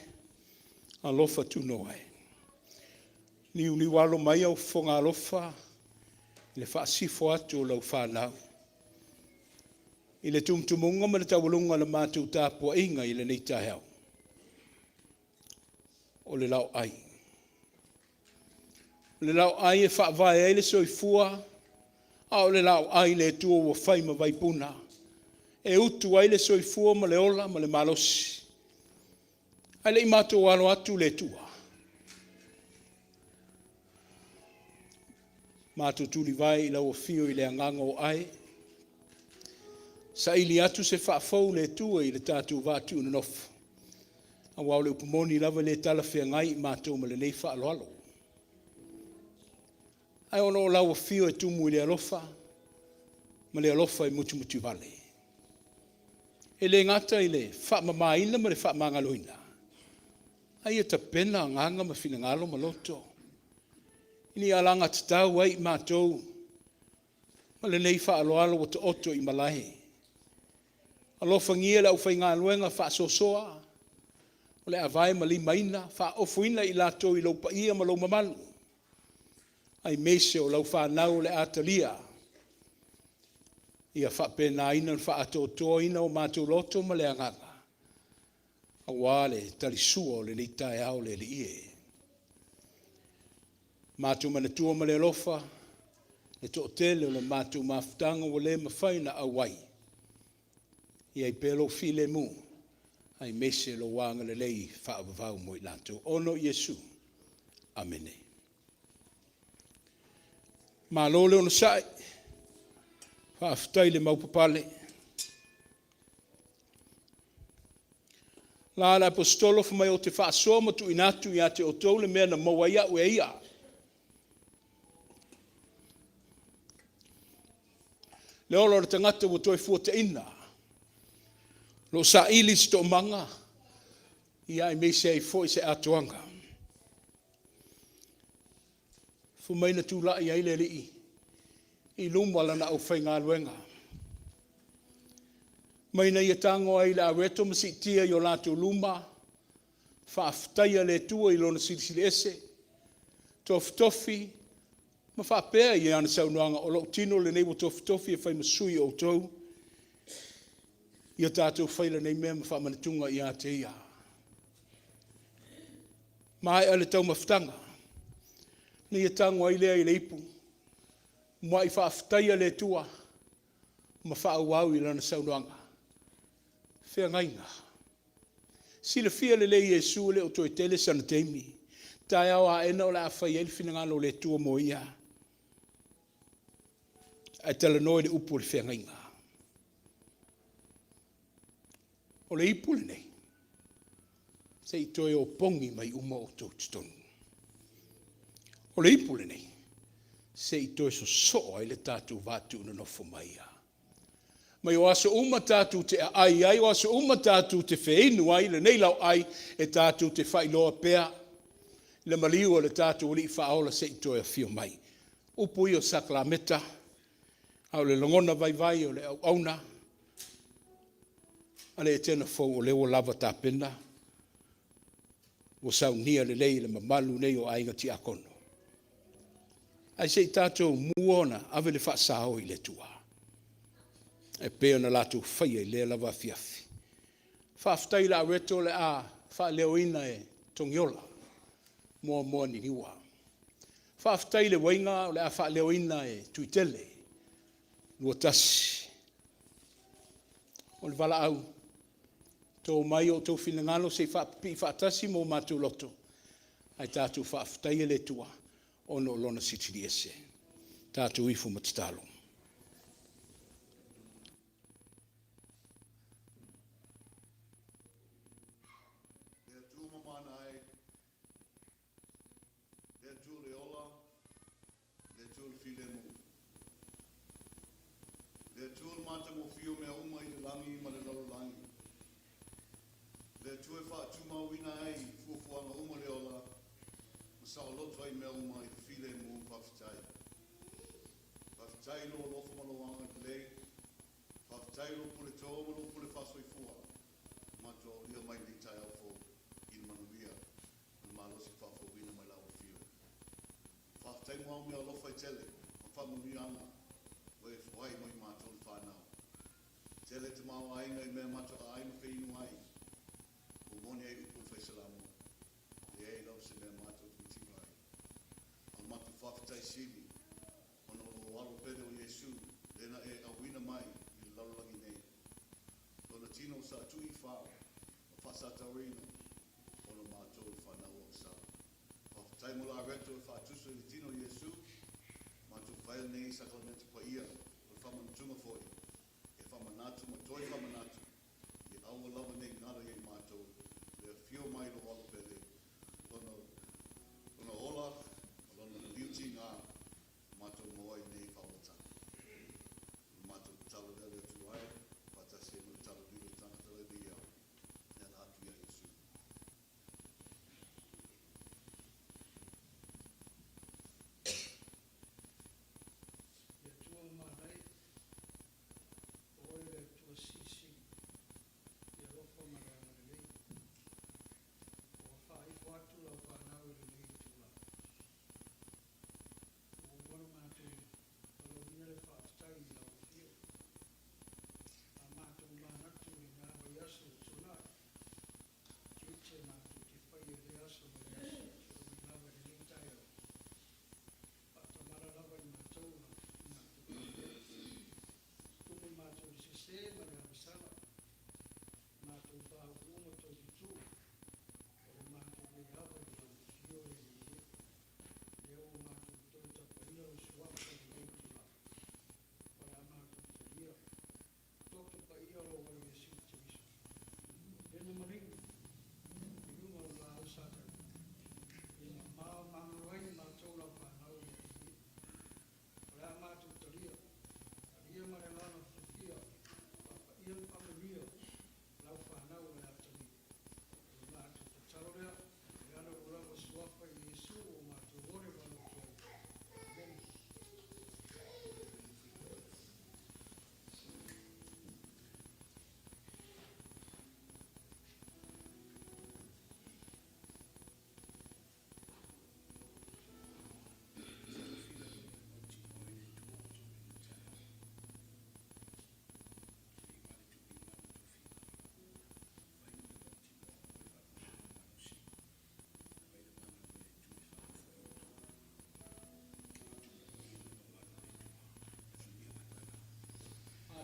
Alofa tu no ai. Ni walo mai au fonga alofa, le whaasifo atu o lau whanau. I le tumtumunga ma le tawalunga le mātou tāpua inga i le nei tāhau. O le lau ai. Le lau ai e whaavai ai le soifua, a o le lau ai le tua ua whaima vaipuna. E utu ai le soifua ma le ola ma le malosi. Ai le i mātou walo atu le tua. Mātou tuli vai i lau fio i le anganga o ai. Sa ili atu se whaafau le tua i le tātou vātu na nofu. A wau le upumoni lava le tala whea ngai i mātou ma le nei whaaloalo. Ai ono o lau fio e tumu i le alofa, ma le alofa i mutu mutu vale. E le ngata i le whaamamaina ma le whaamangaloina. Ai e ta pena nganga ma whina ngalo ma loto. Ini alanga tatau ai mātou, ma le nei whaaloalo o te oto i malahe. Alofa ngia le au whai ngā luenga wha sosoa, o le avai ma li maina, wha ofuina i latou i lau paia ma lau mamalu. Ai mese o lau whanau le atalia. Ia whapena ina wha atotoa ina o mātou loto ma le anganga. A wale talisua o le leitai au le ie. Mātou manatua ma le alofa, le tootele o le mātou mafutanga o le mawhaina awai. Ia i pelo file mu, ai mese lo wanga le lei whaabavau mo i latou. Ono Yesu. Amene. Ma lo le ono sai, whaafutai le maupapale. La la apostolo mai o te whaasoa matu inatu i ate o tau le mea na maua ia ue ia. Le olo le tangata o toi fuata ina. Lo sa ili sto manga, ia i meise ai foi se atuanga. Fumaina tula i aile li i luma lana au whai ngā luenga. Maina i tango ai la aweto masitia i o lato luma, whaaftaia le tua i lona sirisili ese, tofi, ma whaapea i ana saunuanga o lo tino le neiwo tofi e whai masui o tau, ia tātou whaila nei mea ma whaamanatunga i a te ia. Mai ale tau maftanga, ni ia tango ai lea i le ipu, mua i whaaftaia le tua, ma whaauau i lana saunuanga. Whea ngainga. Sila fia le le Yesu le o toi tele sana teimi, tai au a ena o le a whai elfina ngalo le tua mo ia. Ai tala noi le upu le whea ngainga. O le ipu le nei, se i toi o pongi mai uma o tau tutonu. O le ipu le nei, se i toi so ai le tātou vātu na nofo mai ia. Mai o aso uma tātou te ai, o aso uma tātou te wheinu ai, le nei lau ai, e tātou te whailoa pea, le maliua le tātou li whaola se i toi a fio mai. Upu i o saklameta, au le longona vai o le au auna, ale Etena Fou o leo lava tāpena, o sau nia le lei le mamalu nei o ainga ti akono. Ai se i tātou muona, ave le whaasao i le tua. E pēo na lātou whaia i le lava fiafi. Whaaftai la reto le a, wha leo ina e tongiola, mua ni Liua. Whaaftai le wainga le a wha leo ina e tuitele, lua tasi. O le wala au, tō mai o tō whingangalo se whaapi whaatasi mō mātou loto. Ai tātou whaaftai le tua, ono lona sitiri ese. Tātou ifu matatalo. Tue wha tuma wina ai, fuafuanga uma leola, sa o loto ai mea uma i while mu whawhitai. Whawhitai lo lofo malawanga te lei, whawhitai lo pule tō malo pule whasoi fua. Mato ia mai ni tai au fo i manuia, ma losi whafo wina mai lau whio. tai mo me lo fa tele fa mo mi ana we foi mo ma to fa na tele te ma ai ngai me ma to ai no fe no ai o mo ne ai ko fa salamo e ai lo se me ma to ti vai al ma to fa tai sili ono walo pede o Yesu ena e a wina mai i lalangi nei ona tino sa tui fa fa sa tawino ono ma to fa na o sa tai mo la reto fa tu so tino Yesu ma tu vai nei sacramento pa ia o fa man tuma foi e fa manatu ma toi fa manatu e au lava nei nada e ma to le fio mai lo walo pede ona ola ona beauty nga ma to mo ai nei fa o ta ma to talo de tu ai pa ta se no talo di tana tele dia e la tu ia Yesu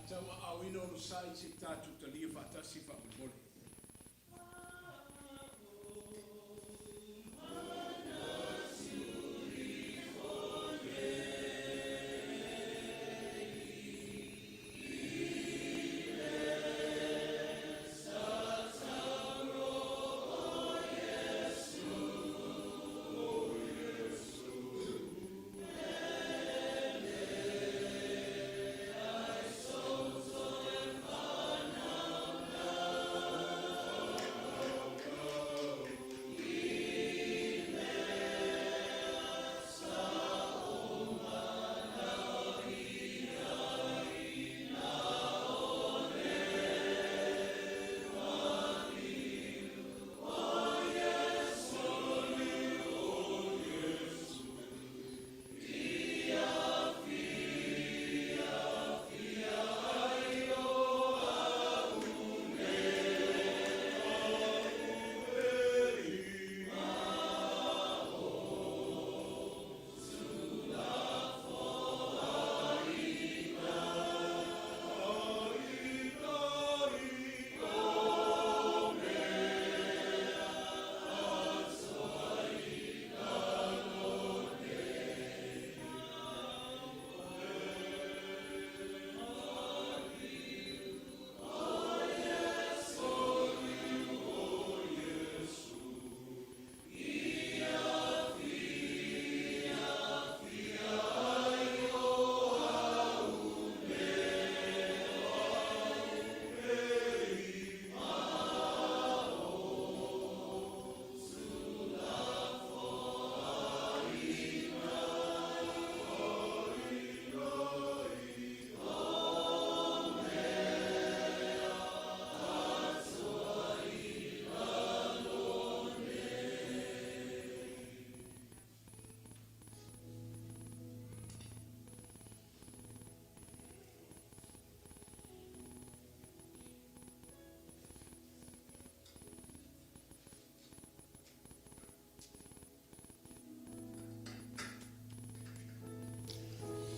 Tawa awino no sai se tatu talia fatasi fa mole. Oh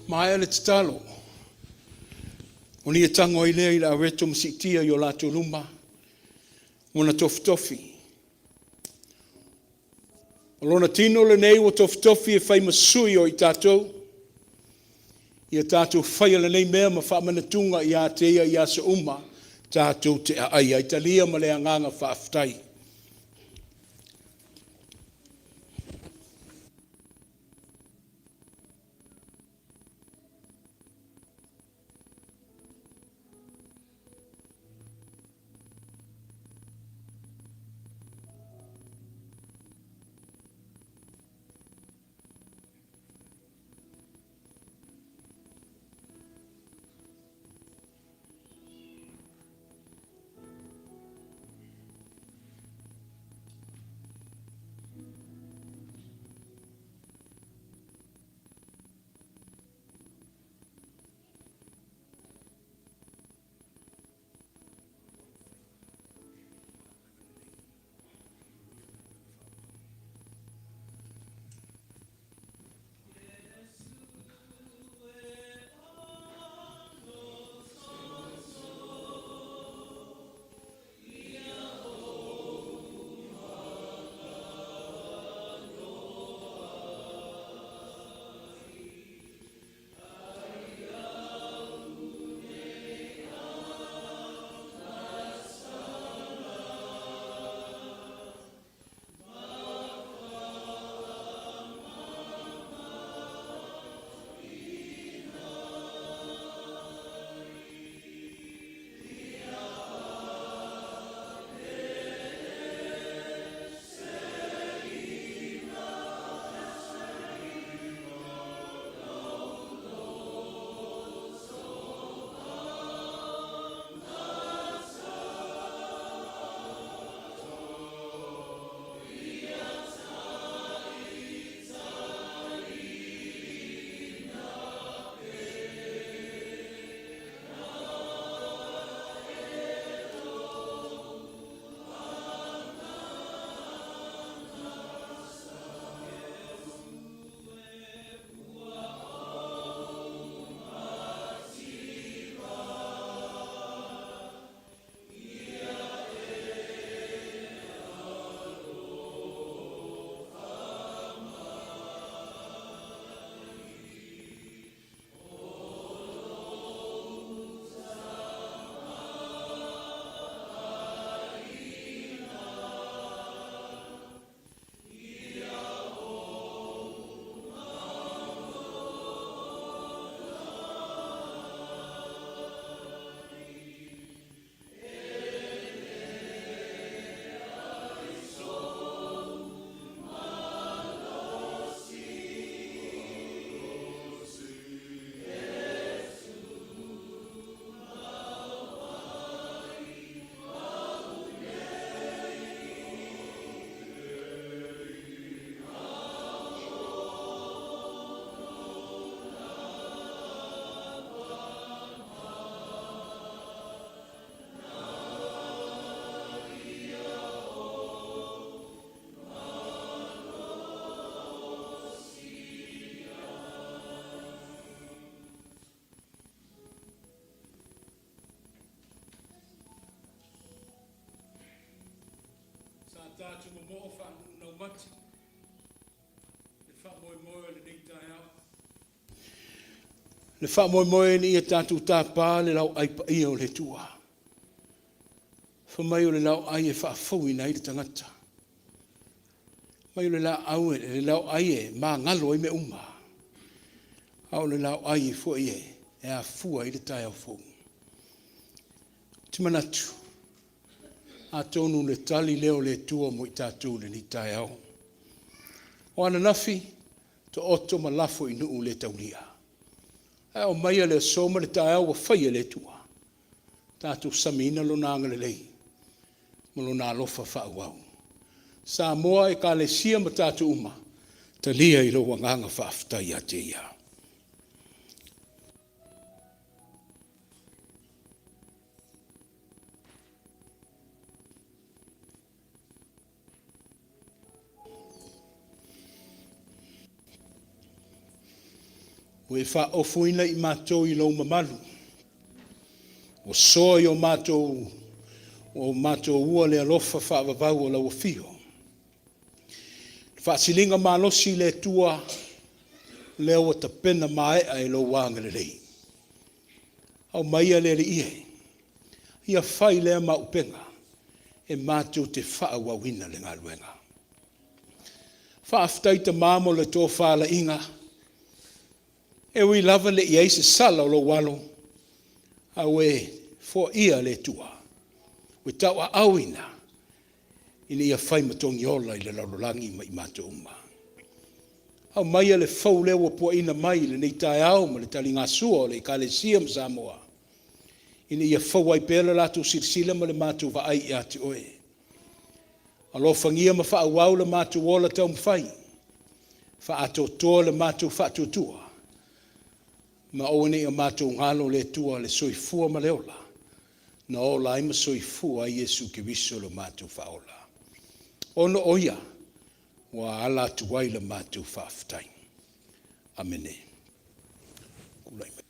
Mai le talo. O ni tango i lea i la reto masitia i o lato luma. Mona tofi. O lona tino le nei o tofi e whai masui o i tātou. Ia tātou whai le nei mea ma whamanatunga i a te ia i a sa uma. Tātou te ai ai talia ma le anganga whaafutai. Tātou mo mo wha no mati. Le wha moe le nei tai au. Le wha moe ni e tātou tāpā le lau ai pa ia o le tua. Whamai o le lau ai e wha fau ina i le tangata. Mai o le lau au e le lau ai e mā ngalo i me uma. Au le lau ai e fua i e a fua i le tai au fau. Timanatu. A tonu le tali leo le tua mo i tātou le ni tai au. O ana nafi, to oto ma lafo i nuu le taulia. E o maia le soma le tai au wa whaia le tua. Tātou samina lo nanga le lei. Ma lo nā lofa whau au. Samoa e ka le sia ma tātou uma. Ta lia i lo wanganga whaafutai a te ia. O e wha ofuina I mātou I lau mamalu. O soa I o mātou ua le alofa wha avavau o lau fio. Wha silinga malosi le tua leo o ta pena mae ai lo wanga le rei. Au maia le ie. Ia whai lea maupenga e mātou te wha wawina le ngā luenga. Wha aftaita māmo le tō whala inga. E ui lava le iei se sala o lo walo. Au e fo ia le tua. We tau a awina. Ina ia whai matongi ola I le laurolangi ma I mātou uma. Au maia le fau lewa po ina mai le nei tae au ma le tali ngā sua o le Congregational ma Samoa. Ina ia fau ai pēla lātou sirsila ma le mātou wa ai I ati oe. Alo whangia ma wha awau le mātou ola tau mwhai. Wha ato toa le mātou wha tutua. Ma oene I mātou ngalo le tua le soifua ma le ola. Na ola ima soifua I Yesu Kiriso le mātou wha ola. Ono oia. Wa ala tuwai le mātou wha aftai. Amene. Kulai mai.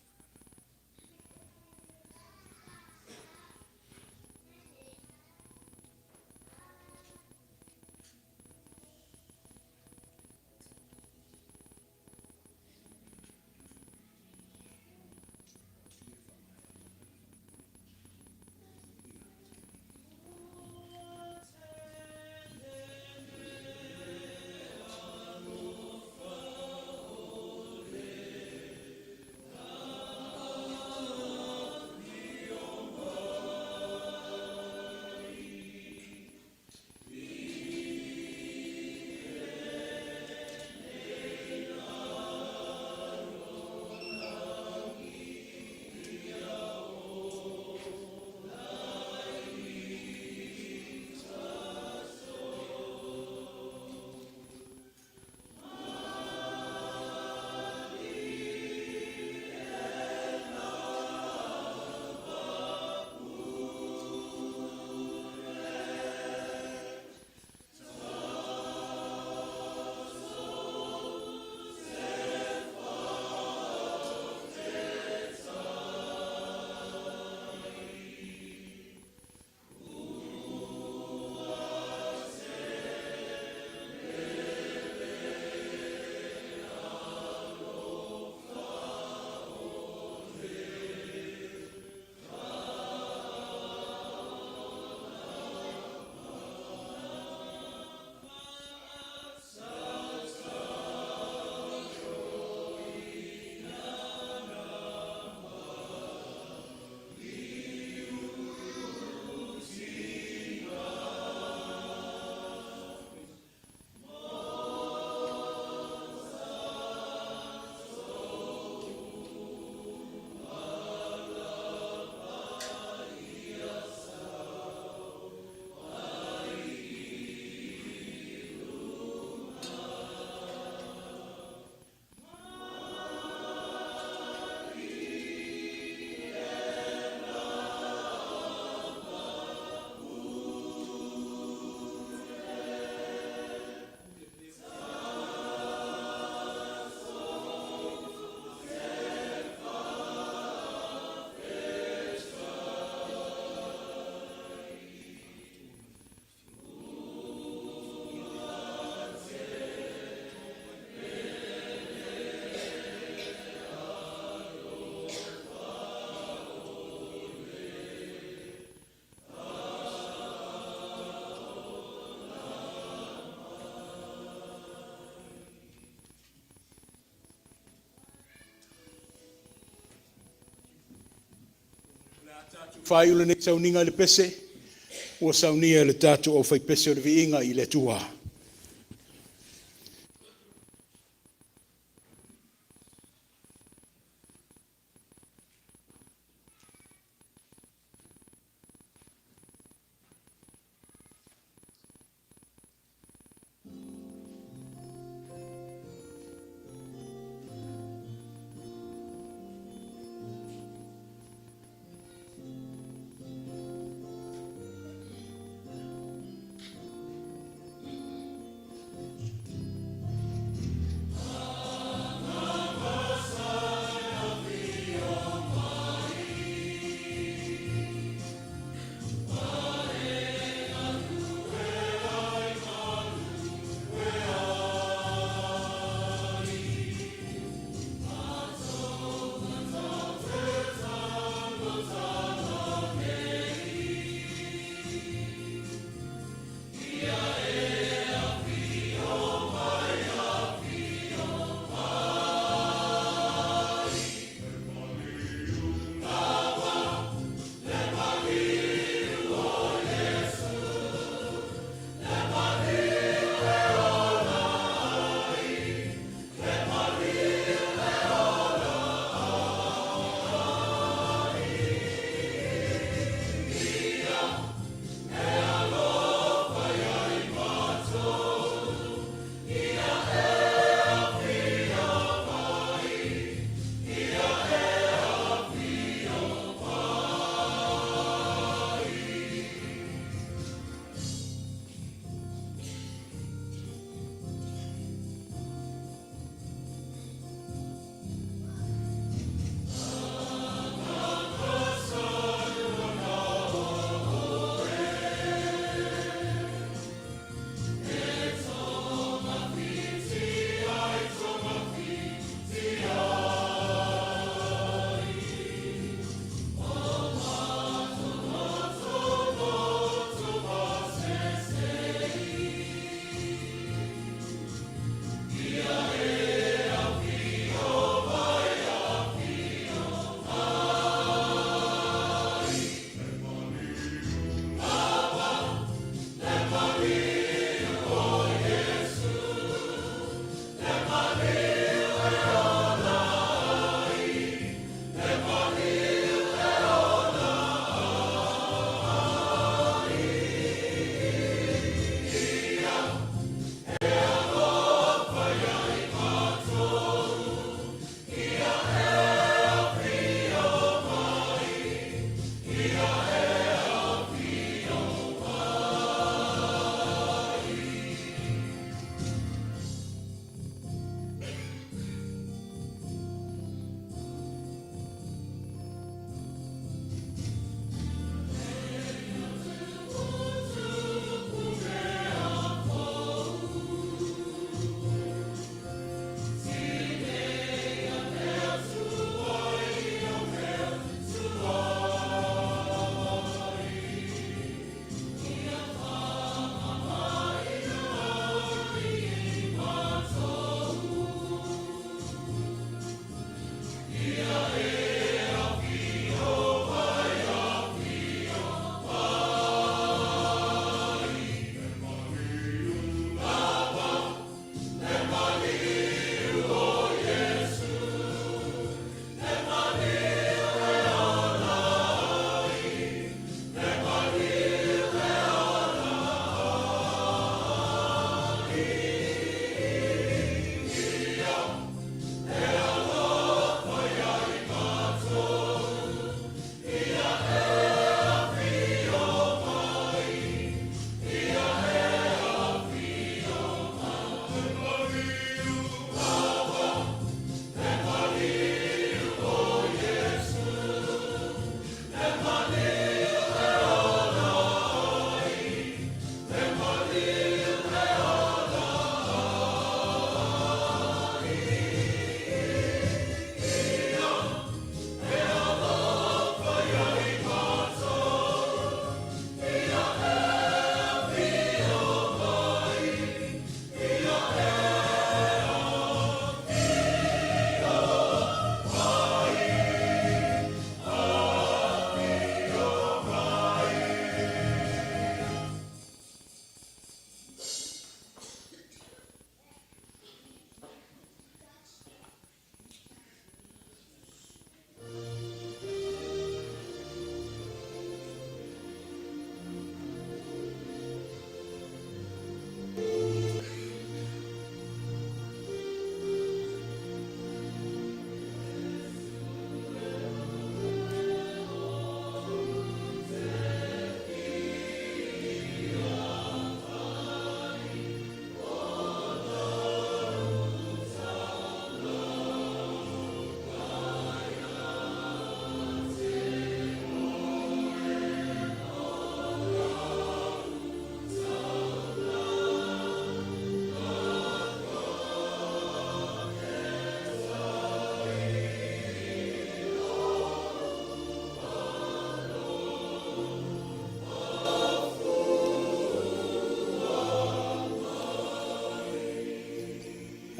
Whai ule nei sauninga le pese, o saunia le tātou o whai pese o le viinga I le tua.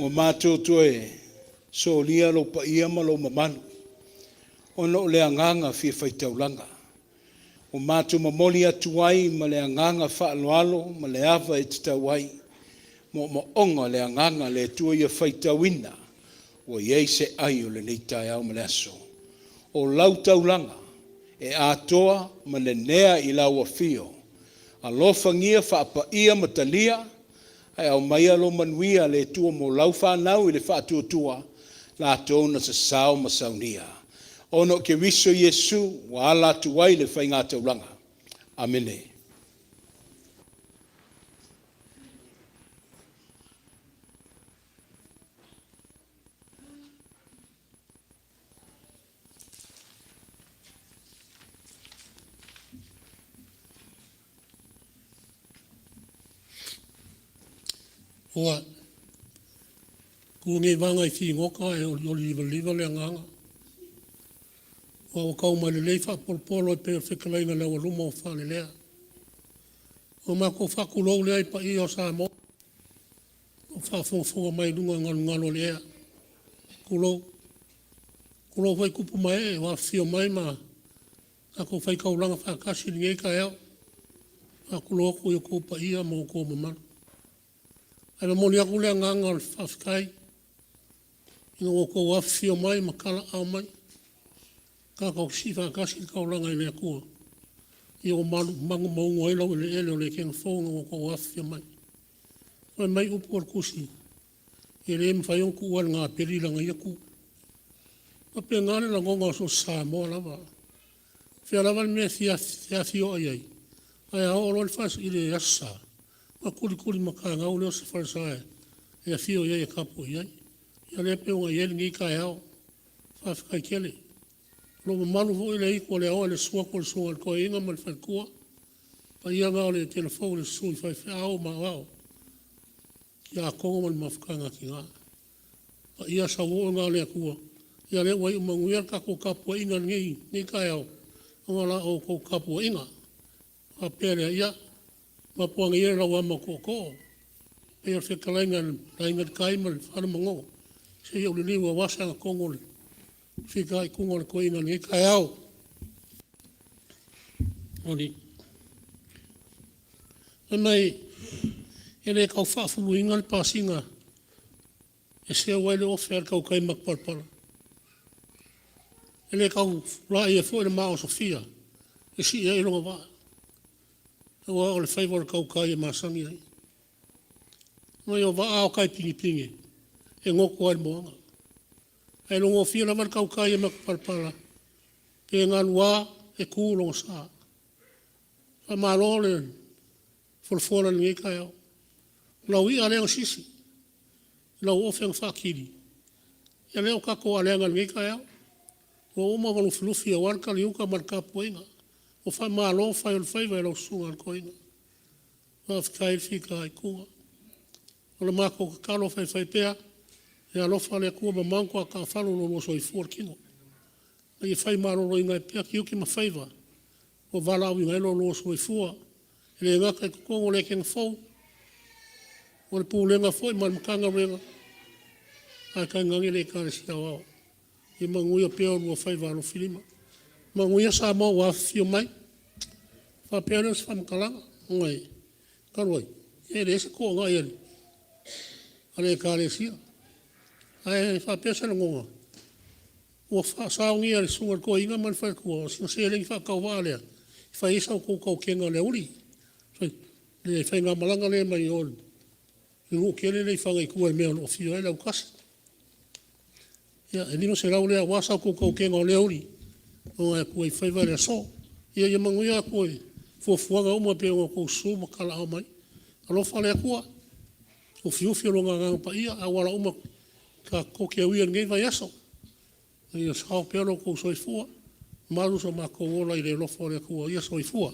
o mātou toe so lia lo pa ia ma lo mamanu. Ono o le anganga fia whaitaulanga. O mātou mamoli atu ai ma le anganga whaaloalo ma le awa e te tauai. Mo onga le anganga le tua ia whaitauina. O iei se ai o le neitai au ma le aso. O lautaulanga e atoa ma le nea i laua fio. A lofa ngia whaapa ia matalia. Ai au mai alo manuia le tua mo lau whanau i le whaatuatua. La tōna sa sao ma saunia. Ono ke wiso Yesu wa ala tuwai le whainga taulanga. Amene. Oa, kua nge vanga I fi ngoka e o liva le nganga. Oa o kau mai le leifa polpolo e peo whikalaina le o luma o whale lea. O mako whakulou lea I pa I o Samoa. O whafonga mai lunga ngalo lea. Kulou whai kupu mai e wa fio mai ma. Ako whai kaulanga whakasi ni ngei ka eo. Whakulou ko I o ko pa ia mo ko mamana. Ai moni aku le nganga o whafkai. Ino o ko wafio mai makala au mai. Ka kau sifa kasi kaulanga I le akua. I o mangu maungo ilo I le ele o le kenga whaunga o ko wafio mai. Wai mai upu ar kusi. I le mwhai onku ual ngā perilanga I aku. Ma pe ngāne la ngonga so Samoa lava. Whia lava mea thia fio ai ai. Ai a olo le whas I le asa. Ma kuri maka ngau leo se wharasae. E a fio iai e kapo iai. Ia le peo ngai ngi kai hao. Whawhikai kele. Lo manu vo I le iko le awa le suako le sunga le koe inga ma le whaikua. Pa ia ngau le telefau le sui whai au ma wao. Ki a kongo ma le mawhikanga ki ngā. Pa ia sa wo ngau le akua. Ia le wai umanguia kako kapo inga ngi kai hao. Ngala o ko kapo inga. Pa pere ia. Ma puanga ia rawa ma koko. Pea whekalainga rainga kai ma le whana mango. Se iau le Liua wasa nga kongo le. Whikai kunga le koina ni kai au. Oni. E mai, e le kau whaafulu inga le pasinga. E se awai le ofer kau kai makparpara. E le kau lai e fo le mao Sofia. E si e ilonga waa. Ua o le whaivora kau kai e masangi ai. Mai o waa o kai pingi. E ngoko ai moanga. E longo fia laman kau kai e makparpara. E ngā lua e kūlong saa. Fa maro le forfora ni kai au. Lau I alea sisi. Lau ofeng whakiri. E leo kako alea ni kai au. O oma walu filufi a warka liuka marka poinga. O wha malo whai o whaiva e lau sunga al koina. Wa whikai whika ai kua. O le mako ka kalo whai pea. E alofa le kua ma manko a ka whalo lo so I fuor kingo. Na I whai maro roi ngai pea ki uki ma whaiva. O wala au I ngai lo so I fuor. E le ngaka I kukongo le kenga fau. O le pūlenga fo I malmakanga renga. Ai kai ngangi le kare si au au. I manguia pea o lua whaiva alo filima. Manguia sa mau wa fio mai. Fa pere se whamakalanga. Ngai. Karoi. E le se koa ngai ali. Ale kare sia. Ai fa pere se ngonga. O fa saungi ali sunga koa inga man whai kua. Sina se elengi wha kau waalea. Fa isa o kau kenga le uri. Le whai ngā malanga le mai o. I ngu kele le whangai kua mea o fio e lau kasi. Ia, e lima se lau lea wasa o kau kenga o le uri. O ngai kua I whaiva le so. Ia ia manguia kua fuafuanga uma pe o kou su makala au mai. Alofa le kua. O fiu longa ngang pa ia. A wala uma ka koke au ia ngei vai aso. Ia sao pe alo kou soifua. Maru so mako ola I le lofa le kua ia soifua.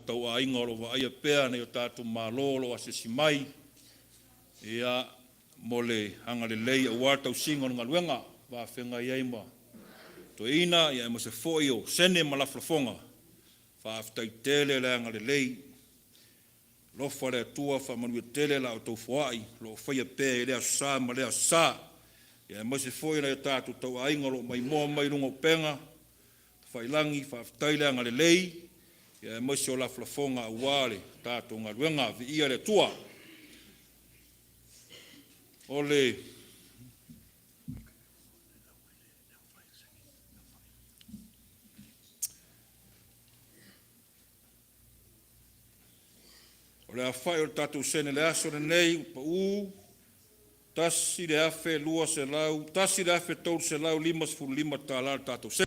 tau a inga o wa aia pea nei o tātou mālolo a sesi mai. Ia mo le hanga le lei a wātau singa o ngā luenga wa whenga iei ma. To ina ia mo se foi o sene ma la flafonga. Fa aftai tele le hanga le lei. Lofa le atua fa manuia tele la o tau fuai. Lo whaia pea lea sa ma lea sa. Ia mo se foi na tātou tau a inga lo mai moa mai runga o penga. Whailangi fa aftai le hanga le lei. Ia mo se o la flafonga a wale tātou ngā luenga vi ia le tua. Ole ole a whai o tātou sene le aso nei pa tasi le afe lua se lau, tasi le afe tau se lau 5 tālar tātou sene.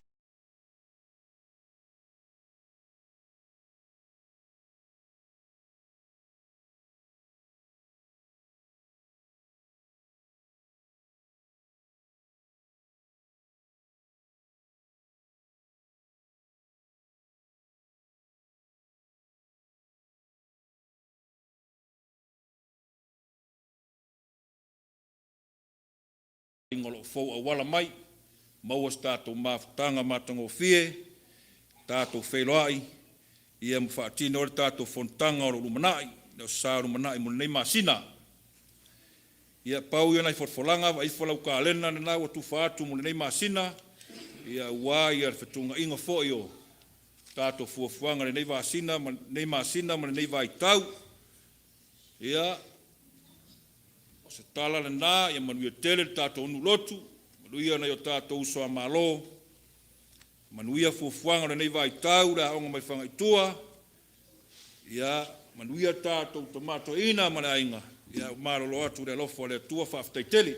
Ngolo fo a wala mai maua tātou mafutanga matango fie tātou wheloai ia mwhaatina ore tātou fontanga o rumanai nao sa rumanai mo nei masina ia pau ia nai forfolanga wa ifolau ka alena na nau atu whaatu mo nei masina ia ua ia whetunga inga fo io tātou fuafuanga nei masina mo nei vaitau ia se tala le nā, ia manuia tele tātou unu lotu, manuia nei o tātou usoa malo, manuia fuafuanga le nei vai tau, le haonga mai whangaitua, ia manuia tātou tomato ina mana inga, ia marolo atu le lofo le tua whaaftai tele.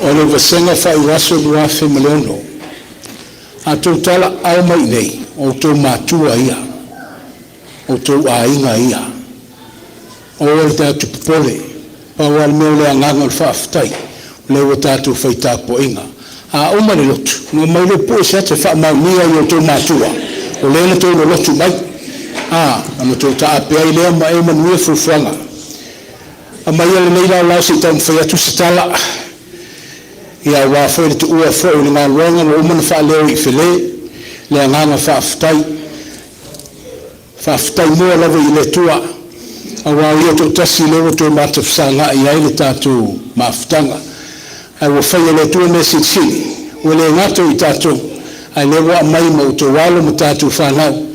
Ole vasenga fai raso lua fe maleono. A tau tala au mai nei, o tau matua ia, o tau ainga ia. O le tatu popole, pa wal meo le anganga le whaaftai, le wa tatu fai tapo inga. A oma le lotu, no mai le po se ate wha mau nia i o tau matua, o le na tau le lotu mai. Ano tau ta ape ai lea ma e manuia fufuanga. A mai ale nei lau se tau mwhai atu se tala, ia wa foi le tua foi le ngā ronga mo umana wha leo I whele le nganga whaaftai mua lawa I le tua a wa ia tō tasi lewa tō matawhisanga I ai le tātou mawhitanga ai wa whai le tua message sini wa le ngato I tātou ai lewa a mai mo tō walo mo tātou whanau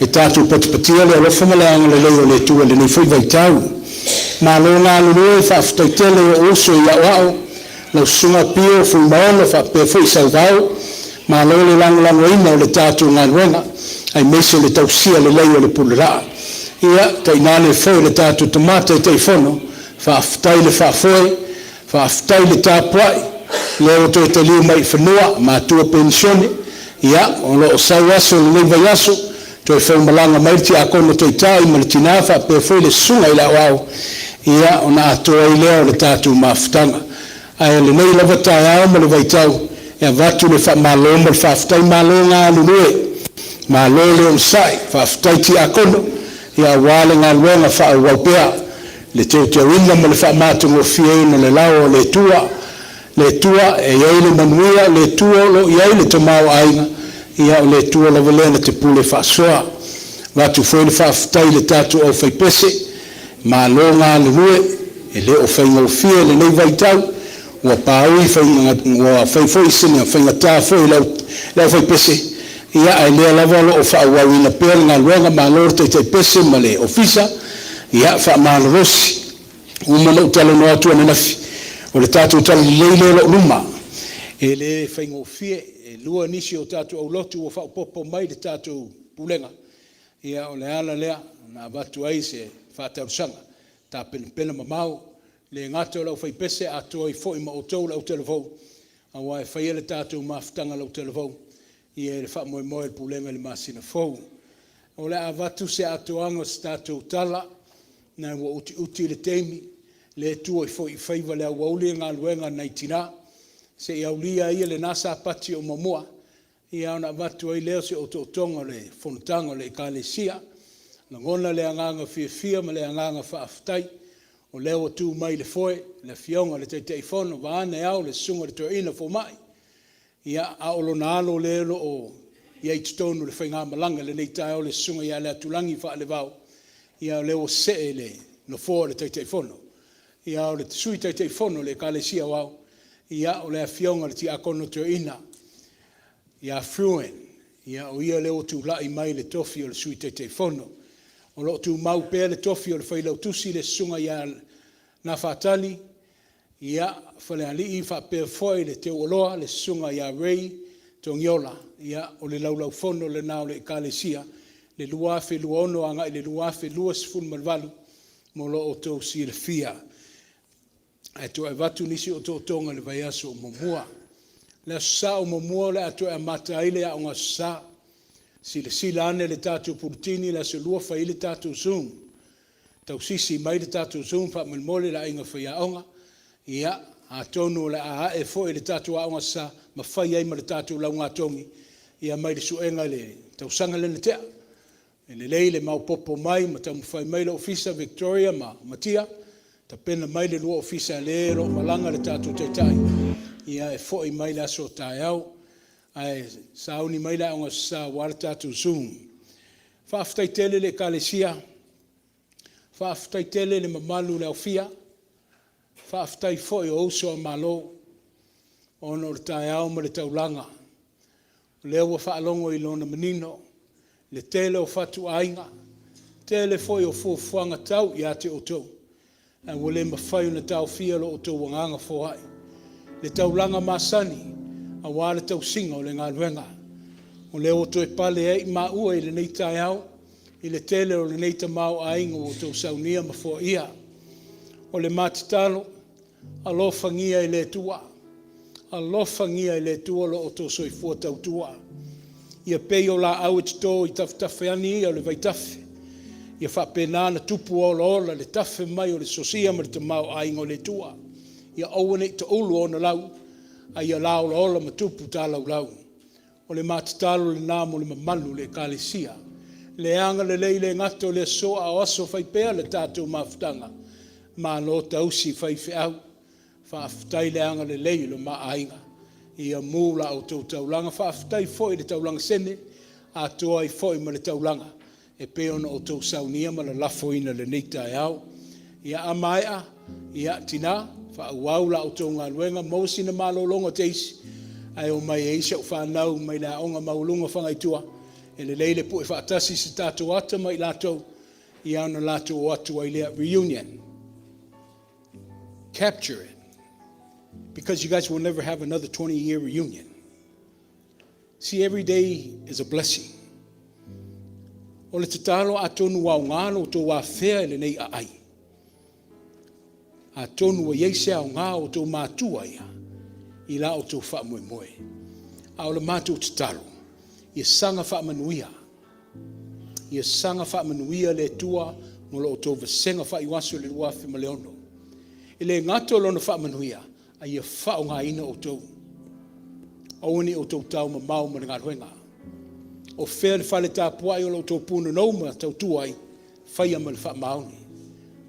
e tātou patipatia le alofa malaanga le leo le tua le nei fwoi vai tau. Ma lo ngā lurue whaafutai tele o uso i au au, lau sunga pio fwoi maono whape fwoi sau vau, ma lo le lango ina o le tātou ngā ruenga, ai meso le tausia le leo le pulera. Ia, tainane fwoi le tātou tomata i teifono, whaafutai le whaafoe, whaafutai le tāpuai, leo to te liu mai whanua, ma tua pensione, ia, o lo sau aso le nei vai aso, to e whau malanga maiti a kono to i tai, ma le tinafa, pe fwoi le sunga i la wau, ia, o na atoa i leo le tātou mawhutanga. Ai le nei lava tai au ma le vai tau, ia vatu le wha malo ma le whaafutai malo ngā lulue, malo le on sai, whaafutai ti a kono, ia wale ngā luenga wha au waupea, le teo ina ma le wha mātungo fiena le lao le tua e iei le manuia, le tua lo iei le tamau ainga, ia o le tua la valena te pule whaasoa. Watu fwoi le whaafutai le tātou au whaipese, ma lo ngā lulue, e le o whainga o fia le nei vai tau, ua pāui ua whaifoi sini a whainga tā fwoi lau whaipese, ia ai lea lava lo o whaauau ina pēr ngā luenga ma lor te pese ma le ofisa, ia wha māna rosi, umana utalo no atu ananafi, o le tātou tala leile lo luma, e le whainga o fie, e lua nisi o tātou au lotu o whaupopo mai le tātou pulenga, ia o le ala lea, na watu ai se whātaurusanga, tā pena mamau, le ngata o lau whaipese a toa i fōi ma o tau lau telefou, a wai whaia le tātou mawhitanga lau telefou, i e le wha moe moe le pulenga le masina fōu. O le a watu se a toanga se tātou tala, na ua uti le teimi, le tua i fōi whaiva le awauli ngā luenga nei tina, se i aulia ia le nasa pati o mamua, i au na watu ai leo se o tonga le whonutanga le kālesia, na ngona le anganga fia ma le anganga whaafutai, o leo tu mai le foe, le fionga le te teifono, waane au le sunga le toa ina fo mai. Ia aolo na alo lelo o ia i tutonu le whainga malanga le nei tae o le sunga ia le atulangi wha le vau. Ia leo se le no foa le te teifono. Ia o le sui te teifono le kālesia wau. Ia o le fionga le ti akono toa ina. Ia fruen. Ia o ia leo tu lai mai le tofi o le sui te teifono. O lo tu mau pēr le tofi o le whailau tusi le sunga ia na whatali, ia whale ali i whapēr foi le te oloa le sunga ia rei tongiola, ia o le laulau fono le nao le kālesia, le luafe luono anga i le luafe lua sifun malvalu, mo lo o tau si le fia. E to e watu nisi o tō tonga le vai aso o momua. Le asa o momua le ato e mataile a onga sa, si le sila ane le tātou purutini la se lua whai le tātou zoom. Tau sisi mai le tātou zoom wha malmole la inga whai aonga. Ia, a tonu le a e fo le tātou aonga sa, ma whai ai ma le tātou lau ngā tongi. Ia mai le suenga le tau sanga le tea. E le lei le mau popo mai, ma tau mwhai mai le ofisa Victoria ma Matia. Ta pena mai le lua ofisa le ro malanga le tātou teitai. Ia e fo i mai le aso tae au. Ai sauni mai la onga sa wala tātou zoom. Whaaftai tele le kālesia, whaaftai tele le mamalu le aufia, whaaftai foi o uso a malo, ono le tae au ma le taulanga. Leo wa whaalongo i lona menino, le tele o whatu ainga, tele foi o fuafuanga tau i ate o tau. Ai wale mawhai na tau fia lo o tau wanganga fohai. Le taulanga masani, a wale tau singa o le ngā ruenga. O leo o toi pale e ma ua i le nei tai au, i le tele o le nei ta mau ainga o tau saunia ma fo ia. O le matitalo, alofa ngia i le tua. Alofa ngia i le tua lo o tau soifua tau tua. Ia pei o la au et tō i tafetafeani ia o le vaitafe. Ia whapena na tupu o la le tafe mai o le sosia ma le ta mau ainga o le tua. Ia awane i ta ulu o na lau. Ai lao la ola matupu ta lau lau. O le matitalo le namo le mamalu le kālesia. Le anga le leile ngato le soa o aso whaipea le tātou mawhitanga. Ma no tausi whaife au. Whaaftai le anga le leile ma ainga. Ia mūla o tau taulanga. Whaaftai foi le taulanga sene. A toa i foi ma le taulanga. E peona o tau saunia ma le lafoina le neita e au. Ia amaia. Ia tina. Whaauaula o tō ngā luenga, mausi na mālolonga teisi, ai o mai eisa o whanau, mai la onga maulunga whangaitua, E le leile po e whaatasi se tātou ata mai latou, I ana latou o atu ai lea reunion. Capture it. Because you guys will never have another 20-year reunion. See, every day is a blessing. O le tatalo a tonu wa ngalo to wa fea le nei a ai. A tonu wa yeise a ngā o to mātua ia. I la o to wha moe moe. A o le mātou tatalo. I sanga wha manuia. I sanga wha manuia le tua mo lo o to vasenga wha iwaso le luafi ma leono. I le ngato lona wha manuia. A ia wha o ngā ina o to. Auni o to tau ma mau ma ngā ruenga. O fea le whale tāpua i o lo tō pūna nauma tau tuai, whaia ma le wha mauni.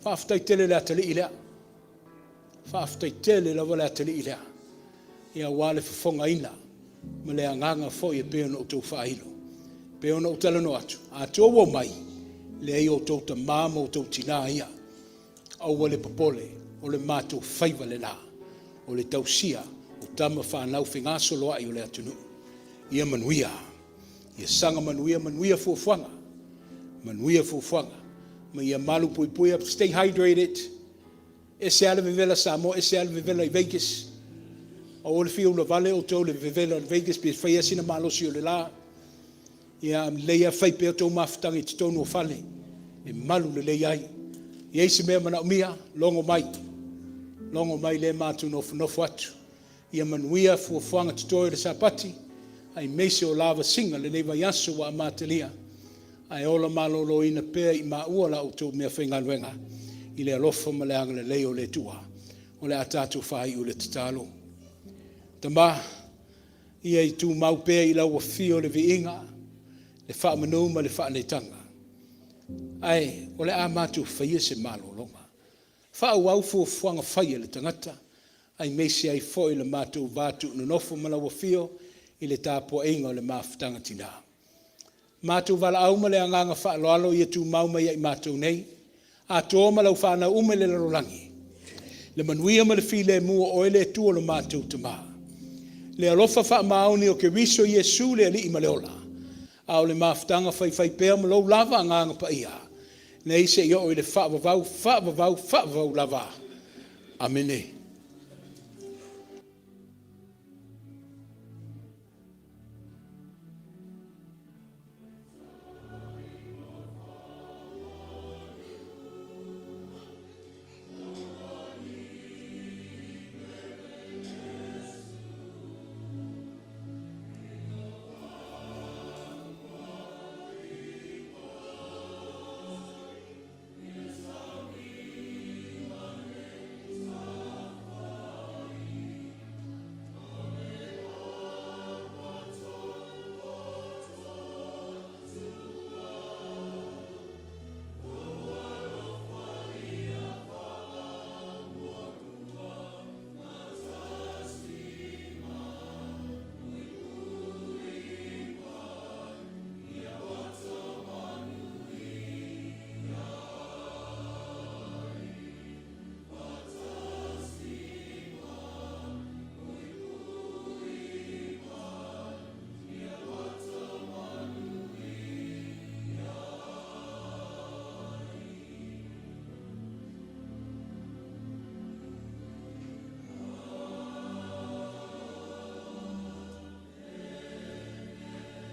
Whaaftai tele le atali i lea. Whaaftai tele la wale atali i lea. Ia wale whafonga ina, ma le anganga fo i peona o tō whaahilo. Peona o talano atu. A tō wo mai, le ei o tō ta māma o tō tina ia. Au wale papole, o le mātou whaiva le la. O le tausia, o tama whanau whingaso loa i o le atunu. Ia manuia. Ia sanga manuia fuafuanga. Manuia fuafuanga. Ma ia malu pui pui up, stay hydrated. Ese ala vivela Samoa, ese ala vivela I Vegas. O le fiu la vale o tō le vivela I Vegas, pe whaia sina malosi o le la. Ia leia whai pe o tō mawhitangi te tōnu o whale. E malu le leia ai. Ia isi mea mana umia, longo mai. Longo mai le mātu nofu atu. Ia manuia fuafuanga te tōi le sapati. Ai meise o lava singa le nei vai aso wa amatelia. Ai ola malolo ina pea I maua la o tō mea whainganuenga. I le alofa ma le anga le leo le tua. O le atatu whai u le tatalo. Tama, ia I tū mau pea I lau fio le viinga. Le wha manu ma le wha neitanga. Ai, o le amatu whaia se malolonga. Wha au fuafuanga whaia le tangata. Ai meise ai foi le mātou vātu nonofo ma lau fio. I le tāpua inga o le mawhitanga tina. Mātou wala au ma le anganga whaaloalo I atu mauma I mātou nei. A tō ma lau whanau ume le larolangi. Le manuia ma le while mua o le tu o le mātou tama. Le alofa wha maoni o ke riso Yesu le ali I maleola. A o le mawhitanga whai pēr ma lau lava anganga pa ia. Nei se I o le wha vavau lava. Amene.